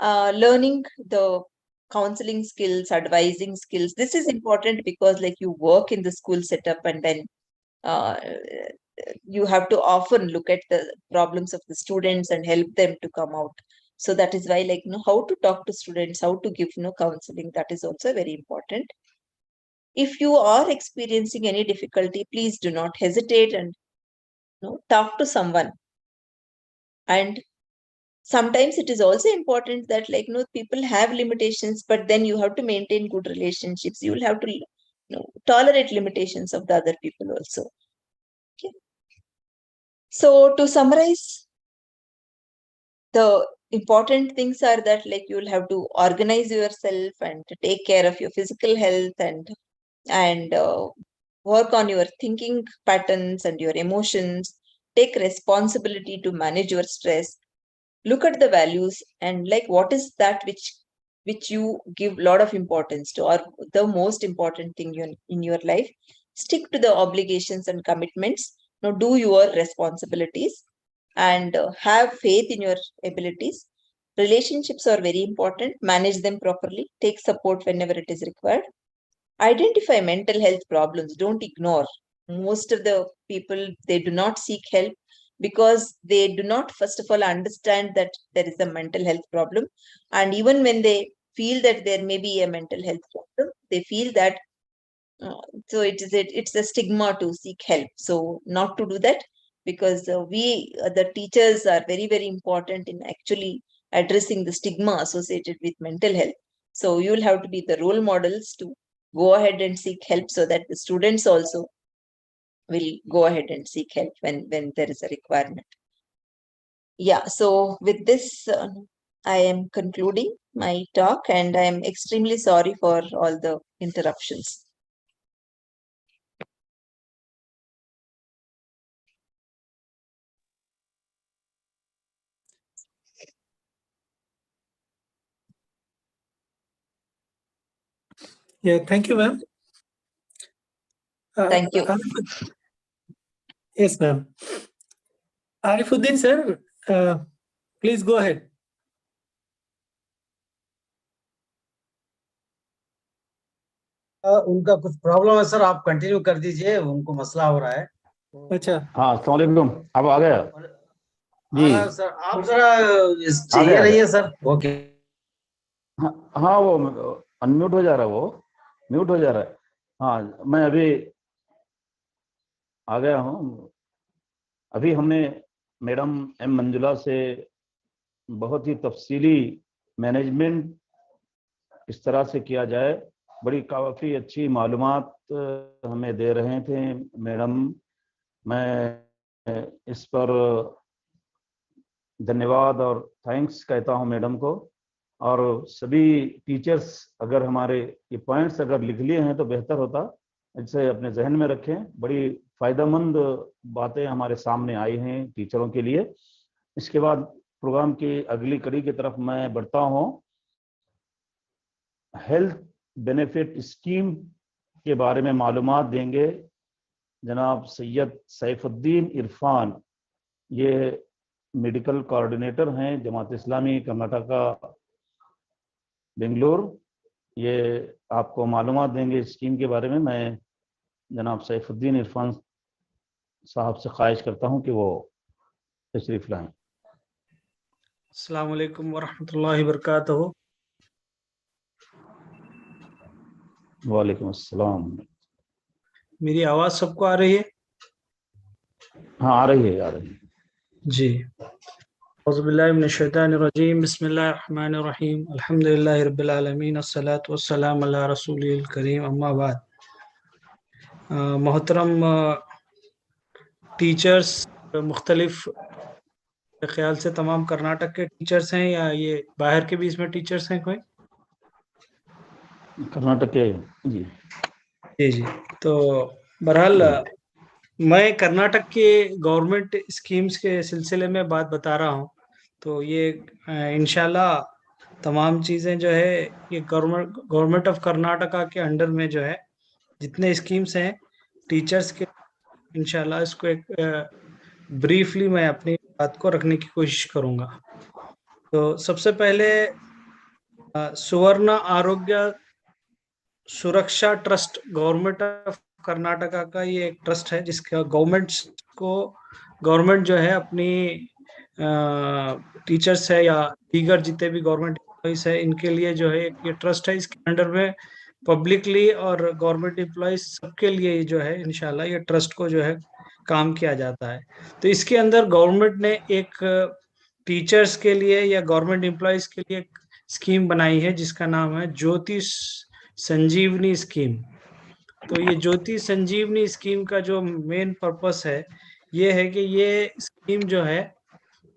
Learning the counseling skills, advising skills. This is important because you work in the school setup, and then you have to often look at the problems of the students and help them to come out. So that is why, like, how to talk to students, how to give, counseling, that is also very important. If you are experiencing any difficulty, please do not hesitate and talk to someone. And sometimes it is also important that, like, people have limitations, but then you have to maintain good relationships. You will have to tolerate limitations of the other people also. Okay. So to summarize, the important things are that, like, you will have to organize yourself and to take care of your physical health and work on your thinking patterns and your emotions. Take responsibility to manage your stress. Look at the values and, like, what is that which you give a lot of importance to, or the most important thing in your life. Stick to the obligations and commitments. Now do your responsibilities and have faith in your abilities. Relationships are very important. Manage them properly. Take support whenever it is required. Identify mental health problems. Don't ignore. Most of the people, they do not seek help because they do not, first of all, understand that there is a mental health problem. And even when they feel that there may be a mental health problem, they feel that so it's a stigma to seek help. So not to do that, because the teachers are very, very important in actually addressing the stigma associated with mental health. So you will have to be the role models to go ahead and seek help, so that the students also will go ahead and seek help when there is a requirement. Yeah, so with this, I am concluding my talk, and I am extremely sorry for all the interruptions. Yeah, thank you, ma'am. Thank you. Yes, ma'am. Saifuddin, sir, please go ahead. उनका कुछ problem है sir, आप continue कर दीजिए, उनको मसला हो रहा है। अच्छा, हाँ, अस्सलाम वालेकुम। अब आ गया जी सर, आप जरा आ ये गया रहिए सर। ओके। हाँ, वो अनम्यूट हो जा रहा है, वो म्यूट हो जा रहा है। हाँ, मैं अभी आ गया हूँ। अभी हमने मैडम एम मंजुला से बहुत ही तफसीली मैनेजमेंट किस तरह से किया जाए, बड़ी काफ़ी अच्छी मालूमात हमें दे रहे थे मैडम। मैं इस पर धन्यवाद और थैंक्स कहता हूं मैडम को। और सभी टीचर्स अगर हमारे ये पॉइंट्स अगर लिख लिए हैं तो बेहतर होता, इसे अपने जहन में रखें। बड़ी फ़ायदेमंद बातें हमारे सामने आई हैं टीचरों के लिए। इसके बाद प्रोग्राम की अगली कड़ी की तरफ मैं बढ़ता हूं। हेल्थ बेनिफिट स्कीम के बारे में मालूमात देंगे जनाब सैयद सैफुद्दीन इरफान। ये मेडिकल कोऑर्डिनेटर हैं जमात इस्लामी कर्नाटका बेंगलोर। ये आपको मालूमात देंगे स्कीम के बारे में। मैं जनाब सैफुद्दीन इरफान साहब से ख्वाहिश करता हूं कि वो तशरीफ लाएं। अस्सलाम वालेकुम वरहमतुल्लाहि वबरकातुहू। वालेकुम अस्सलाम। मेरी आवाज सबको आ रही है? हाँ, आ रही है, आ रही है जी। औज़ुबिल्लाहि मिनश शैतानिर रजीम, बिस्मिल्लाहिर रहमानिर रहीम, अल्हम्दुलिल्लाहि रब्बिल आलमीन, अस्सलातु वस्सलामु अला रसूलिल करीम, अम्मा बाद। मोहतरम टीचर्स, मुख्तलिफ ख्याल से तमाम कर्नाटक के टीचर्स हैं या ये बाहर के भी इसमें टीचर्स हैं कोई? कर्नाटक के जी जी। तो बहरहाल मैं कर्नाटक के गवर्नमेंट स्कीम्स के सिलसिले में बात बता रहा हूँ। तो ये इंशाल्लाह तमाम चीज़ें जो है ये गवर्नमेंट ऑफ कर्नाटका के अंडर में जो है जितने स्कीम्स हैं टीचर्स के, इंशाल्लाह इसको एक ब्रीफली मैं अपनी बात को रखने की कोशिश करूँगा। तो सबसे पहले सुवर्ण आरोग्य सुरक्षा ट्रस्ट गवर्नमेंट ऑफ कर्नाटका का ये एक ट्रस्ट है जिसका गवर्नमेंट को गवर्नमेंट जो है अपनी टीचर्स है या दीगर जितने भी गवर्नमेंट एम्प्लॉइज है इनके लिए जो है ये ट्रस्ट है, इसके अंडर में पब्लिकली और गवर्नमेंट एम्प्लॉइज सबके लिए जो है इंशाल्लाह ये ट्रस्ट को जो है काम किया जाता है। तो इसके अंदर गवर्नमेंट ने एक टीचर्स के लिए या गवर्नमेंट एम्प्लॉइज के लिए एक स्कीम बनाई है जिसका नाम है ज्योति संजीवनी स्कीम। तो ये ज्योति संजीवनी स्कीम का जो मेन पर्पस है ये है कि ये स्कीम जो है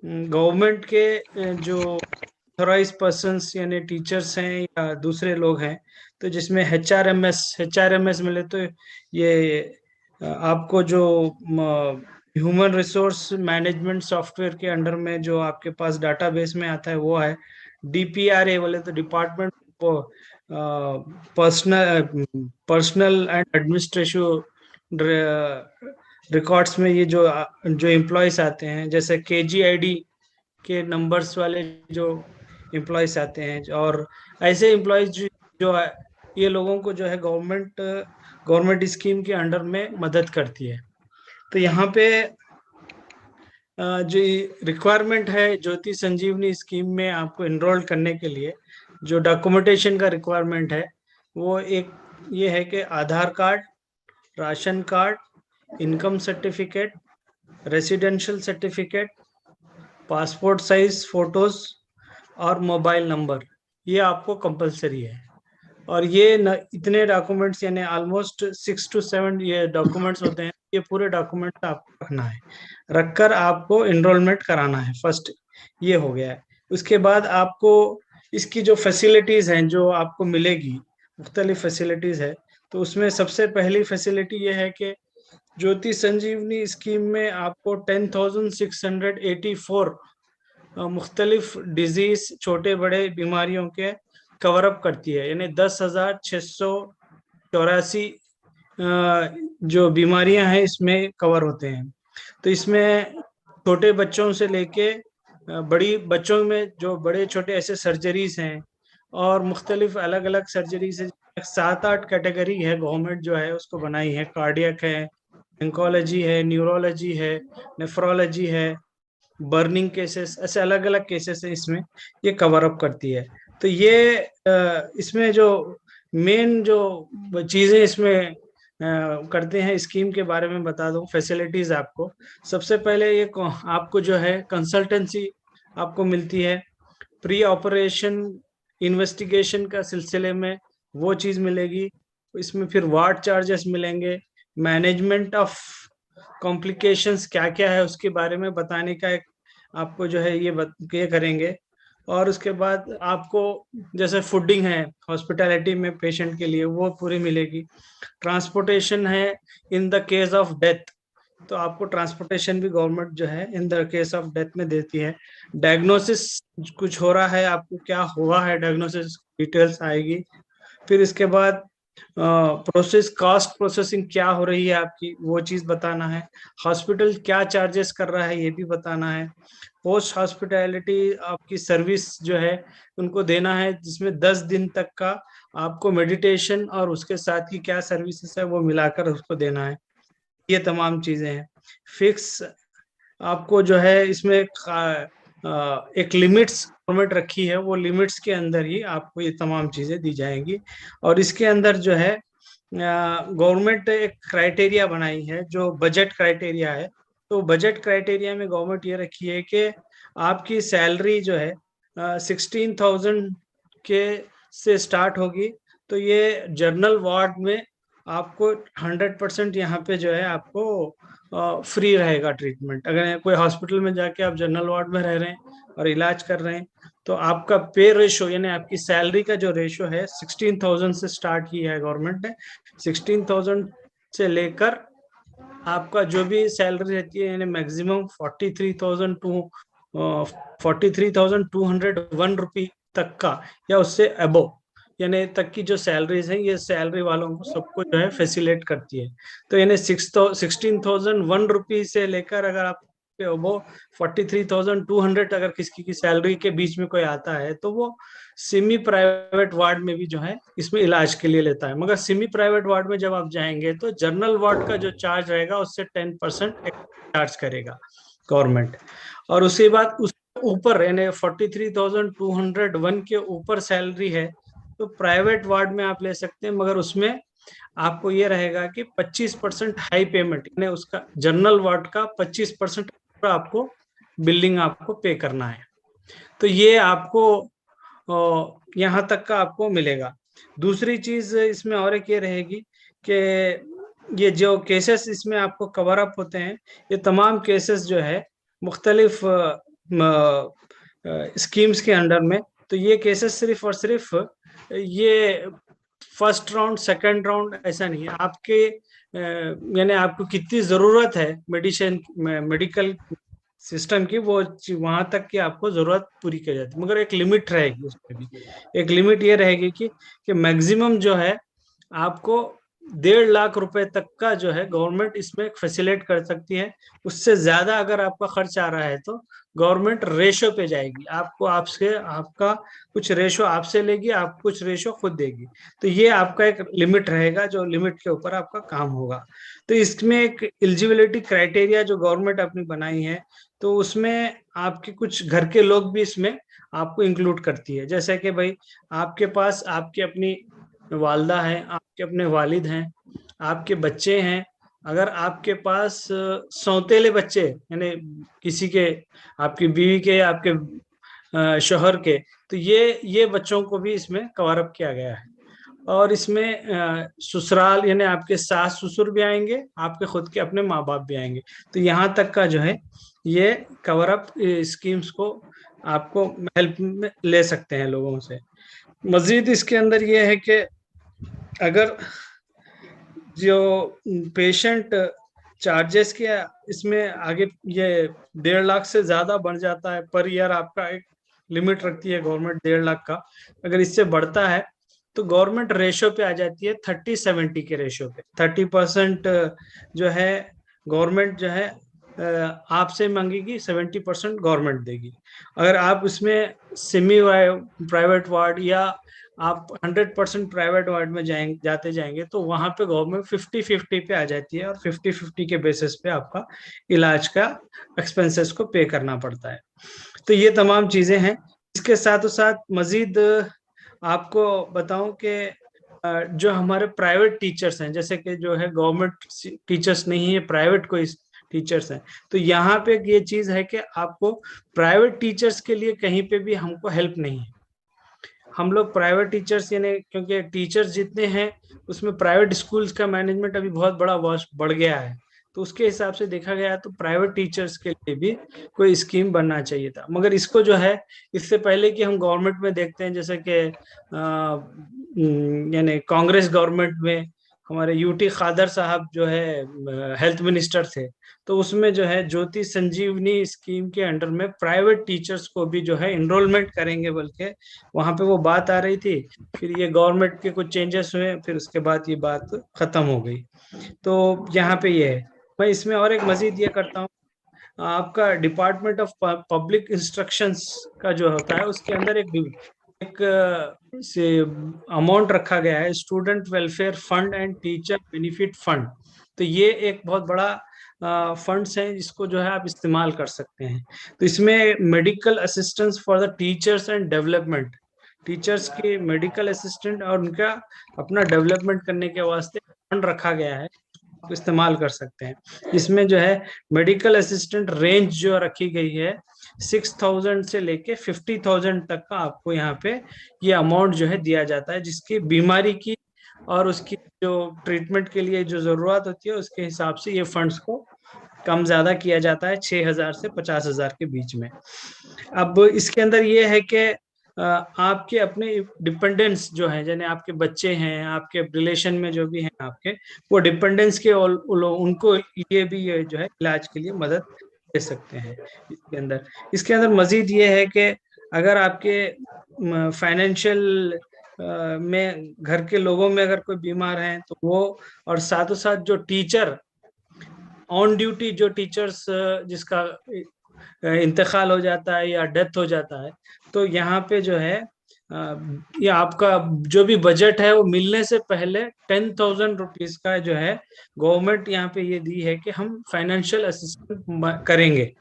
गवर्नमेंट के जो ऑथराइज पर्सन्स यानी टीचर्स हैं या दूसरे लोग हैं, तो जिसमें एचआरएमएस मिले तो ये आपको जो ह्यूमन रिसोर्स मैनेजमेंट सॉफ्टवेयर के अंडर में जो आपके पास डाटाबेस में आता है वो है डीपीआरए बोले तो department personal and administrative records में ये जो एम्प्लॉयज आते हैं जैसे केजीआईडी के नंबर्स वाले जो एम्प्लॉयज आते हैं और ऐसे एम्प्लॉयज जो है ये लोगों को जो है गवर्नमेंट स्कीम के अंडर में मदद करती है। तो यहाँ पे जो रिक्वायरमेंट है ज्योति संजीवनी स्कीम में आपको एनरोल करने के लिए जो डॉक्यूमेंटेशन का रिक्वायरमेंट है वो एक ये है कि Aadhaar card, ration card, income certificate, residential certificate, passport size photos और मोबाइल नंबर, ये आपको कंपलसरी है। और ये इतने डॉक्यूमेंट्स यानी ऑलमोस्ट 6 to 7 ये डॉक्यूमेंट्स होते हैं, ये पूरे डॉक्यूमेंट्स आपको रखना है, रखकर आपको एनरोलमेंट कराना है। फर्स्ट ये हो गया है। उसके बाद आपको इसकी जो फैसिलिटीज हैं जो आपको मिलेगी, मुख्तलिफ फैसिलिटीज है, तो उसमें सबसे पहली फैसिलिटी ये है कि ज्योति संजीवनी स्कीम में आपको 10,684 मुख्तलिफ डिजीज छोटे बड़े बीमारियों के कवर अप करती है, यानी 10,684 जो बीमारियां हैं इसमें कवर होते हैं। तो इसमें छोटे बच्चों से लेके बड़ी बच्चों में जो बड़े छोटे ऐसे सर्जरीज हैं और मुख्तलिफ अलग अलग सर्जरीज है, 7-8 कैटेगरी है गवर्नमेंट जो है उसको बनाई है। कार्डियक है, ऑन्कोलॉजी है, न्यूरोलॉजी है, नेफ्रोलॉजी है, बर्निंग केसेस, ऐसे अलग अलग केसेस है इसमें ये कवर अप करती है। तो ये इसमें जो मेन जो चीजें इसमें करते हैं स्कीम के बारे में बता दूं, फैसिलिटीज आपको सबसे पहले ये आपको जो है कंसल्टेंसी आपको मिलती है, प्री ऑपरेशन इन्वेस्टिगेशन का सिलसिले में वो चीज मिलेगी। इसमें फिर वार्ड चार्जेस मिलेंगे, मैनेजमेंट ऑफ कॉम्प्लिकेशंस क्या क्या है उसके बारे में बताने का एक आपको जो है ये करेंगे। और उसके बाद आपको जैसे फूडिंग है हॉस्पिटैलिटी में पेशेंट के लिए वो पूरी मिलेगी। ट्रांसपोर्टेशन है in the case of death, तो आपको ट्रांसपोर्टेशन भी गवर्नमेंट जो है in the case of death में देती है। डायग्नोसिस कुछ हो रहा है, आपको क्या हुआ है डायग्नोसिस डिटेल्स आएगी। फिर इसके बाद कॉस्ट प्रोसेसिंग क्या हो रही है आपकी वो चीज बताना है। हॉस्पिटल क्या चार्जेस कर रहा है ये भी बताना है। पोस्ट हॉस्पिटैलिटी आपकी सर्विस जो है उनको देना है, जिसमें 10 दिन तक का आपको मेडिटेशन और उसके साथ की क्या सर्विसेज है वो मिलाकर उसको देना है। ये तमाम चीजें हैं। फिक्स आपको जो है इसमें एक लिमिट्स गवर्नमेंट रखी है, वो लिमिट्स के अंदर ही आपको ये तमाम चीजें दी जाएंगी। और इसके अंदर जो है गवर्नमेंट एक क्राइटेरिया बनाई है जो बजट क्राइटेरिया है। तो बजट क्राइटेरिया में गवर्नमेंट ये रखी है कि आपकी सैलरी जो है 16,000 के से स्टार्ट होगी। तो ये जनरल वार्ड में आपको 100% यहाँ पे जो है आपको फ्री रहेगा ट्रीटमेंट। अगर कोई हॉस्पिटल में जाके आप जनरल वार्ड में रह रहे हैं और इलाज कर रहे हैं तो आपका पे रेशो यानी आपकी सैलरी का जो रेशो है 16,000 से स्टार्ट किया है गवर्नमेंट ने। 16,000 से लेकर आपका जो भी सैलरी रहती है यानी मैक्सिमम 43,201 रुपी तक का या उससे अबो यानी तक की जो सैलरीज है ये सैलरी वालों को सबको जो है फैसिलिटेट करती है। तो यानी 16,001 रुपी से लेकर अगर आप वो 43,200 अगर किसी की सैलरी के बीच में कोई आता है तो वो सेमी प्राइवेट वार्ड में भी जो है इसमें इलाज के लिए लेता है। मगर सेमी प्राइवेट वार्ड में जब आप जाएंगे तो जनरल वार्ड का जो चार्ज रहेगा उससे 10% चार्ज करेगा गवर्नमेंट। और उसके बाद उस ऊपर यानी 43,201 के ऊपर सैलरी है तो प्राइवेट वार्ड में आप ले सकते हैं, मगर उसमें आपको ये रहेगा कि 25% हाई पेमेंट, यानी उसका जनरल वार्ड का 25% आपको बिल्डिंग आपको पे करना है। तो ये आपको यहाँ तक का आपको मिलेगा। दूसरी चीज इसमें और एक ये रहेगी कि ये जो केसेस इसमें आपको कवर अप होते हैं, ये तमाम केसेस जो है मुख्तलिफ स्कीम्स के अंडर में, तो ये केसेस सिर्फ और सिर्फ ये फर्स्ट राउंड सेकंड राउंड ऐसा नहीं है, आपके यानी आपको कितनी जरूरत है मेडिकल सिस्टम की वो वहां तक की आपको जरूरत पूरी की जाती है। मगर एक लिमिट रहेगी, उसमें भी एक लिमिट ये रहेगी कि मैक्सिमम जो है आपको 1.5 लाख रुपए तक का जो है गवर्नमेंट इसमें फैसिलिटेट कर सकती है। उससे ज्यादा अगर आपका खर्च आ रहा है तो गवर्नमेंट रेशो पे जाएगी, आपको आपका कुछ रेशो आपसे लेगी, आप कुछ रेशो खुद देगी। तो ये आपका एक लिमिट रहेगा, जो लिमिट के ऊपर आपका काम होगा। तो इसमें एक एलिजिबिलिटी क्राइटेरिया जो गवर्नमेंट अपनी बनाई है, तो उसमें आपके कुछ घर के लोग भी इसमें आपको इंक्लूड करती है। जैसे कि भाई आपके पास आपकी अपनी वालदा है, आपके अपने वालिद हैं, आपके बच्चे हैं, अगर आपके पास सौतेले बच्चे यानी किसी के, आपकी बीवी के, आपके शोहर के, तो ये बच्चों को भी इसमें कवर अप किया गया है। और इसमें ससुराल यानी आपके सास ससुर भी आएंगे, आपके खुद के अपने माँ बाप भी आएंगे। तो यहाँ तक का जो है ये कवर अप स्कीम्स को आपको हेल्प में ले सकते हैं लोगों से। मजीद इसके अंदर ये है कि अगर जो पेशेंट चार्जेस के इसमें आगे ये 1.5 लाख से ज्यादा बढ़ जाता है पर ईयर, आपका एक लिमिट रखती है गवर्नमेंट 1.5 लाख का। अगर इससे बढ़ता है तो गवर्नमेंट रेशो पे आ जाती है 30-70 के रेशो पे। 30% जो है गवर्नमेंट जो है आपसे मांगेगी, 70% गवर्नमेंट देगी। अगर आप उसमें सेमी प्राइवेट वार्ड या आप 100% प्राइवेट वार्ड में जाते जाएंगे तो वहां पे गवर्नमेंट 50-50 पे आ जाती है और 50-50 के बेसिस पे आपका इलाज का एक्सपेंसेस को पे करना पड़ता है। तो ये तमाम चीजें हैं। इसके साथ साथ मजीद आपको बताऊं कि जो हमारे प्राइवेट टीचर्स हैं, जैसे कि जो है गवर्नमेंट टीचर्स नहीं है, प्राइवेट कोई टीचर्स हैं, तो यहाँ पे ये चीज है कि आपको प्राइवेट टीचर्स के लिए कहीं पे भी हमको हेल्प नहीं है। हम लोग प्राइवेट टीचर्स यानी क्योंकि टीचर्स जितने हैं उसमें प्राइवेट स्कूल्स का मैनेजमेंट अभी बहुत बड़ा बढ़ गया है, तो उसके हिसाब से देखा गया तो प्राइवेट टीचर्स के लिए भी कोई स्कीम बनना चाहिए था। मगर इसको जो है इससे पहले कि हम गवर्नमेंट में देखते हैं, जैसे कि यानी कांग्रेस गवर्नमेंट में हमारे यूटी खादर साहब जो है हेल्थ मिनिस्टर थे, तो उसमें जो है ज्योति संजीवनी स्कीम के अंडर में प्राइवेट टीचर्स को भी जो है इनरोलमेंट करेंगे, बल्कि वहां पे वो बात आ रही थी। फिर ये गवर्नमेंट के कुछ चेंजेस हुए, फिर उसके बाद ये बात खत्म हो गई। तो यहाँ पे ये है। मैं इसमें और एक मजीद ये करता हूँ, आपका डिपार्टमेंट ऑफ पब्लिक इंस्ट्रक्शंस का जो होता है उसके अंदर एक से अमाउंट रखा गया है, student welfare fund and teacher benefit fund. तो ये एक बहुत बड़ा फंड्स है जिसको जो है आप इस्तेमाल कर सकते हैं। तो इसमें medical assistance for the teachers and development, teachers के मेडिकल असिस्टेंट और उनका अपना डेवलपमेंट करने के वास्ते फंड रखा गया है, इस्तेमाल कर सकते हैं। इसमें जो है मेडिकल असिस्टेंट रेंज जो रखी गई है 6,000 से लेके 50,000 तक का आपको यहाँ पे ये अमाउंट जो है दिया जाता है, जिसकी बीमारी की और उसकी जो ट्रीटमेंट के लिए जो जरूरत होती है उसके हिसाब से ये फंड्स को कम ज्यादा किया जाता है 6,000 से 50,000 के बीच में। अब इसके अंदर ये है कि आपके अपने डिपेंडेंट्स जो है, यानी आपके बच्चे हैं, आपके रिलेशन में जो भी हैं आपके, वो डिपेंडेंट्स के उनको ये भी ये जो है इलाज के लिए मदद दे सकते हैं इसके अंदर मजीद ये है कि अगर आपके फाइनेंशियल में घर के लोगों में अगर कोई बीमार है तो वो, और साथ ही साथ जो टीचर ऑन ड्यूटी जो टीचर्स जिसका इंतकाल हो जाता है या डेथ हो जाता है, तो यहाँ पे जो है ये आपका जो भी बजट है वो मिलने से पहले 10,000 रुपीज का जो है गवर्नमेंट यहाँ पे ये दी है कि हम फाइनेंशियल असिस्टेंट करेंगे।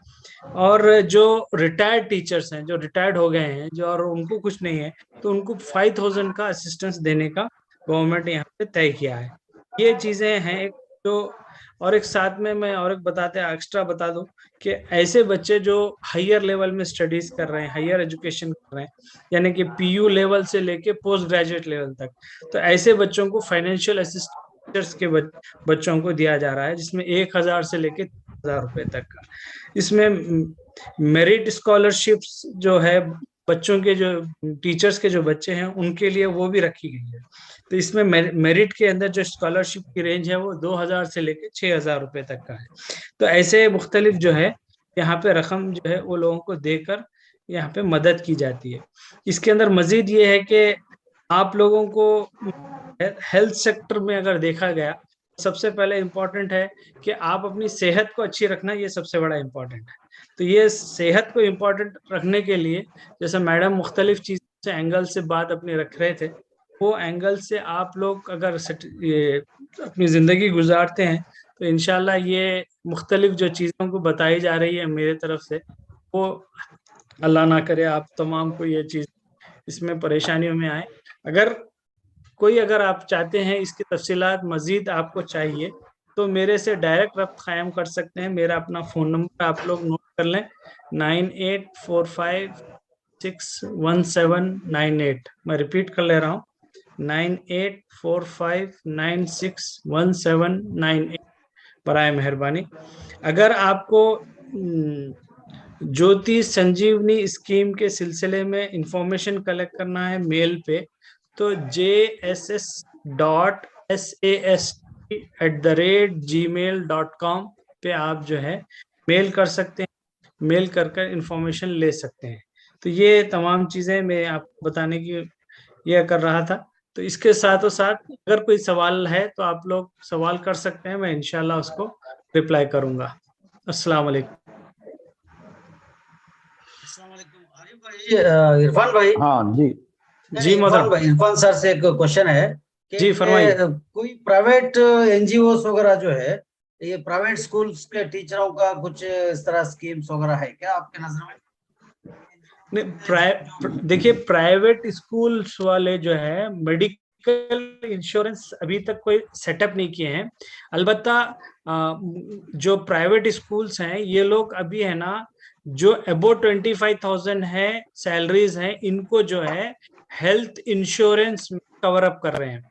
और जो रिटायर्ड टीचर्स हैं, जो रिटायर्ड हो गए हैं, जो और उनको कुछ नहीं है, तो उनको 5,000 का असिस्टेंस देने का गवर्नमेंट यहाँ पे तय किया है। ये चीजें हैं एक जो, और एक साथ में मैं और एक एक्स्ट्रा बता दूं कि ऐसे बच्चे जो हायर लेवल में स्टडीज कर रहे हैं, हायर एजुकेशन कर रहे हैं, यानी कि पीयू लेवल से लेके पोस्ट ग्रेजुएट लेवल तक, तो ऐसे बच्चों को फाइनेंशियल असिस्टेंस के बच्चों को दिया जा रहा है, जिसमें 1,000 से लेके 3,000 रुपए तक का। इसमें मेरिट स्कॉलरशिप्स जो है बच्चों के, जो टीचर्स के जो बच्चे हैं उनके लिए, वो भी रखी गई है। तो इसमें मेरिट के अंदर जो स्कॉलरशिप की रेंज है वो 2,000 से लेके 6,000 रुपए तक का है। तो ऐसे मुख्तलिफ जो है यहाँ पे रकम जो है वो लोगों को देकर यहाँ पे मदद की जाती है। इसके अंदर मजीद ये है कि आप लोगों को हेल्थ सेक्टर में अगर देखा गया, सबसे पहले इम्पोर्टेंट है कि आप अपनी सेहत को अच्छी रखना, ये सबसे बड़ा इम्पोर्टेंट है। तो ये सेहत को इम्पोर्टेंट रखने के लिए, जैसे मैडम मुख्तलिफ चीज से एंगल से बात अपनी रख रहे थे, वो एंगल से आप लोग अगर ये अपनी जिंदगी गुजारते हैं तो इंशाल्लाह ये मुख्तलिफ जो चीज़ों को बताई जा रही है मेरे तरफ से, वो अल्लाह ना करे आप तमाम को ये चीज़ इसमें परेशानियों में आए। अगर आप चाहते हैं इसकी तफसीलात मजीद आपको चाहिए तो मेरे से डायरेक्ट रब्त कायम कर सकते हैं। मेरा अपना फ़ोन नंबर आप लोग नोट कर लें, 9845611798। मैं रिपीट कर ले रहा हूँ, 9845961798 बराए मेहरबानी। अगर आपको ज्योति संजीवनी स्कीम के सिलसिले में इंफॉर्मेशन कलेक्ट करना है मेल पे, तो jss.sast@gmail.com पे आप जो है मेल कर सकते हैं, मेल कर इंफॉर्मेशन ले सकते हैं। तो ये तमाम चीज़ें मैं आपको बताने की यह कर रहा था। तो इसके साथ अगर कोई सवाल है तो आप लोग सवाल कर सकते हैं, मैं इंशाल्लाह उसको रिप्लाई करूंगा। अस्सलाम वालेकुम। इरफान भाई। हाँ जी जी इरफान सर से एक क्वेश्चन है कि जी फरमाइए। कोई प्राइवेट एनजीओ वगैरह जो है, ये प्राइवेट स्कूल्स के टीचरों का कुछ इस तरह स्कीम्स वगैरह है क्या आपके नजर में? देखिए प्राइवेट स्कूल्स वाले जो है मेडिकल इंश्योरेंस अभी तक कोई सेटअप नहीं किए हैं। अलबत्ता जो प्राइवेट स्कूल्स हैं ये लोग अभी है ना, जो अबो 25,000 है सैलरीज हैं, इनको जो है हेल्थ इंश्योरेंस कवर अप कर रहे हैं।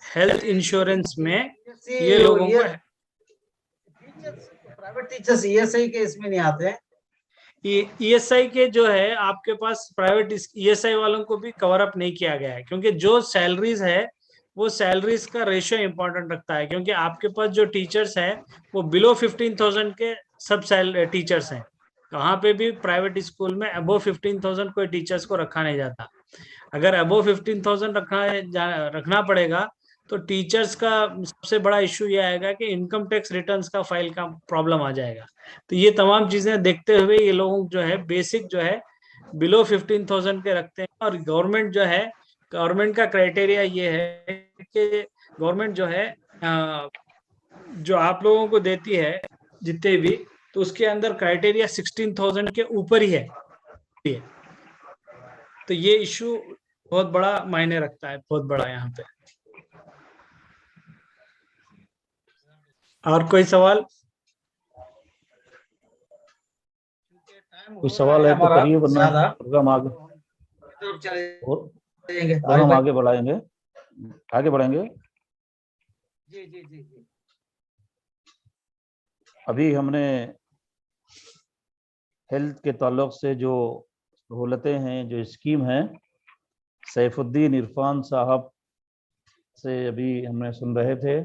हेल्थ इंश्योरेंस में ये लोगों को, प्राइवेट टीचर्स ईएसआई के इसमें नहीं आते हैं। ईएसआई के जो है आपके पास प्राइवेट ईएसआई वालों को भी कवर अप नहीं किया गया है, क्योंकि जो सैलरीज है वो सैलरीज का रेशियो इंपॉर्टेंट रखता है। क्योंकि आपके पास जो टीचर्स है वो बिलो 15,000 के सब टीचर्स हैं। कहाँ पे भी प्राइवेट स्कूल में अबो 15,000 कोई टीचर्स को रखा नहीं जाता। अगर अबो 15,000 रखना पड़ेगा तो टीचर्स का सबसे बड़ा इशू ये आएगा कि इनकम टैक्स रिटर्न्स का फाइल का प्रॉब्लम आ जाएगा। तो ये तमाम चीजें देखते हुए ये लोग जो है बेसिक जो है बिलो 15,000 के रखते हैं। और गवर्नमेंट जो है, गवर्नमेंट का क्राइटेरिया ये है कि गवर्नमेंट जो है जो आप लोगों को देती है जितने भी, तो उसके अंदर क्राइटेरिया 16,000 के ऊपर ही है। तो ये इशू बहुत बड़ा मायने रखता है, बहुत बड़ा यहाँ पे। और कोई सवाल? कोई सवाल है तो करिए, वरना प्रोग्राम आगे आगे बढ़ेंगे। जी जी जी जी। अभी हमने हेल्थ के ताल्लुक से जो सहूलतें हैं, जो स्कीम है, सैफुद्दीन इरफान साहब से अभी हमने सुन रहे थे,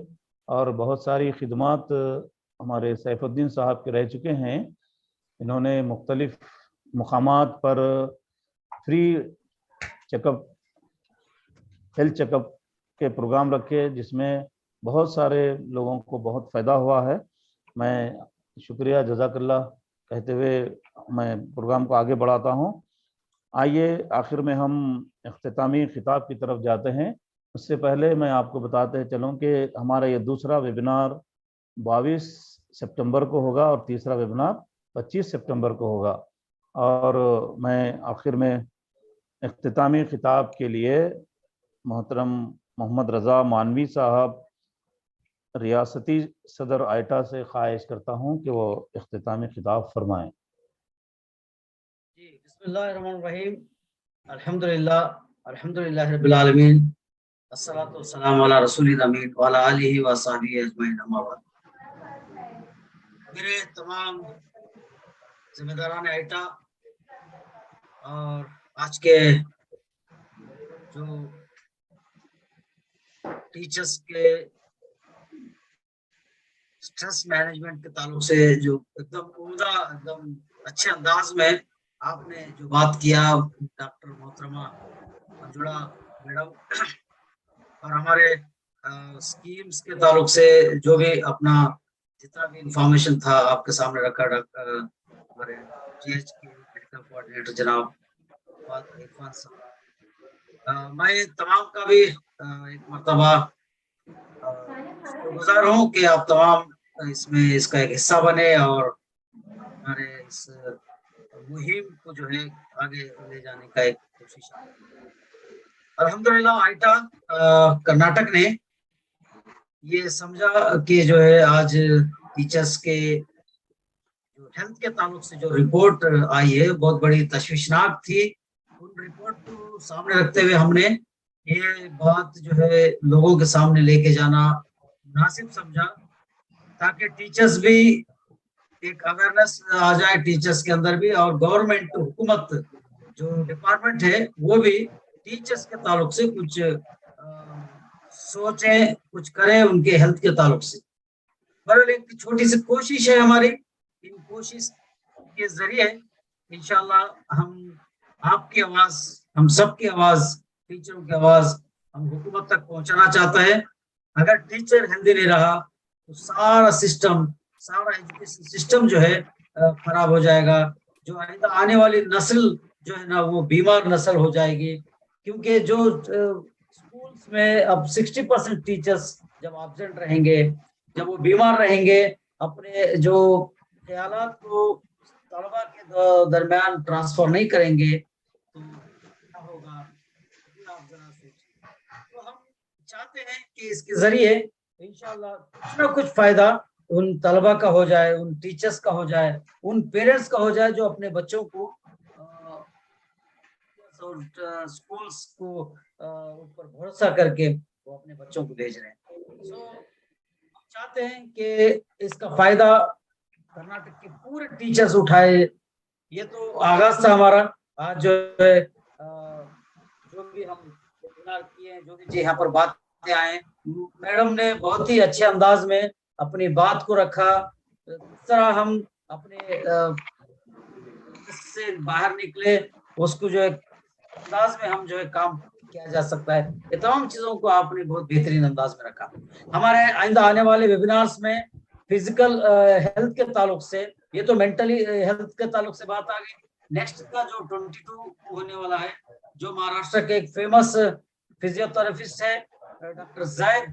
और बहुत सारी खिदमात हमारे सैफुद्दीन साहब के रह चुके हैं। इन्होंने मुख्तलिफ मुकामात पर फ्री चेकअप, हेल्थ चेकअप के प्रोग्राम रखे जिसमें बहुत सारे लोगों को बहुत फ़ायदा हुआ है। मैं शुक्रिया जज़ाकल्लाह कहते हुए मैं प्रोग्राम को आगे बढ़ाता हूँ। आइए आखिर में हम इख्तितामी खिताब की तरफ जाते हैं। उससे पहले मैं आपको बताते चलूँ कि हमारा ये दूसरा वेबिनार 22 सितंबर को होगा और तीसरा वेबिनार 25 सितंबर को होगा। और मैं आखिर में इख्तितामी खिताब के लिए मोहतरम मोहम्मद रज़ा मानवी साहब रियासती सदर आइटा से ख्वाहिश करता हूँ कि वो इख्तितामी खिताब फरमाएं। जी, बिस्मिल्लाहिर्रहमानिर्रहीम, अल्हम्दुलिल्लाह रब्बिल आलमीन, अस्सलातु वस्सलामु अला रसूलिल अमीन व अला आलिहि व सहबिहि अजमईन, अम्मा बाद। मेरे तमाम जिम्मेदारान आइटा और आज के जो टीचर्स के स्ट्रेस मैनेजमेंट के ताल्लुक से जो एकदम उम्दा, एकदम अच्छे अंदाज में आपने जो बात किया, डॉक्टर मोहतरमा मंजुला मैडम, और हमारे स्कीम्स के ताल्लुक से जो भी अपना जितना भी इंफॉर्मेशन था आपके सामने रखा, डॉक्टर हमारे जीएच के मेडिकल कोऑर्डिनेटर जनाब इरफान साहब, मैं तमाम का भी एक मर्तबा शुक्रगुजार हूँ कि आप तमाम इसमें इसका एक हिस्सा बने और हमारे इस मुहिम को जो है आगे ले जाने का एक कोशिश। अल्हम्दुलिल्लाह आइटा कर्नाटक ने ये समझा कि जो है आज टीचर्स के जो हेल्थ के ताल्लुक से जो रिपोर्ट आई है बहुत बड़ी तशवीशनाक थी। उन रिपोर्ट को सामने रखते हुए हमने ये बात जो है लोगों के सामने लेके जाना मुनासिब समझा, ताकि टीचर्स भी एक अवेयरनेस आ जाए टीचर्स के अंदर भी, और गवर्नमेंट हुकूमत जो डिपार्टमेंट है वो भी टीचर्स के ताल्लुक से कुछ सोचें, कुछ करें उनके हेल्थ के ताल्लुक से। बहरहाल एक छोटी सी कोशिश है हमारी, इन कोशिश के जरिए इंशाल्लाह हम आपकी आवाज, हम सबकी आवाज, टीचरों की आवाज हम हुकूमत तक पहुंचाना चाहते हैं। अगर टीचर हेल्दी नहीं रहा तो सारा सिस्टम, सारा एजुकेशन सिस्टम जो है खराब हो जाएगा। जो आने वाली नस्ल जो है ना वो बीमार नस्ल हो जाएगी, क्योंकि जो स्कूल्स में अब 60% टीचर्स जब एब्सेंट रहेंगे, जब वो बीमार रहेंगे, अपने जो ख्यालात को तलबा के दरमियान ट्रांसफर नहीं करेंगे तो क्या होगा, आप जरा सोचिए। तो हम चाहते हैं कि इसके जरिए इंशाल्लाह कुछ ना कुछ फायदा उन तलबा का हो जाए, उन टीचर्स का हो जाए, उन पेरेंट्स का हो जाए जो अपने बच्चों को स्कूल्स को ऊपर भरोसा करके वो अपने बच्चों को भेज रहे हैं। सो हम चाहते हैं कि इसका फायदा कर्नाटक के पूरे टीचर्स उठाए। ये तो आगाज था हमारा। आज जो है जो भी हम वेबिनार किए हैं, जो भी यहाँ पर बातें आए, मैडम ने बहुत ही अच्छे अंदाज में अपनी बात को रखा। किस तरह हम अपने इससे बाहर निकले, उसको जो है अंदाज में हम जो है काम किया जा सकता है, ये तमाम चीजों को आपने बहुत बेहतरीन अंदाज में रखा। हमारे आइंदा आने वाले वेबिनार्स में फिजिकल हेल्थ के ताल्लुक से, ये तो मेंटली हेल्थ के ताल्लुक से बात आ गई। नेक्स्ट का जो 22 होने वाला है, जो महाराष्ट्र के एक फेमस फिजियोथेरेपिस्ट है डॉक्टर जायद,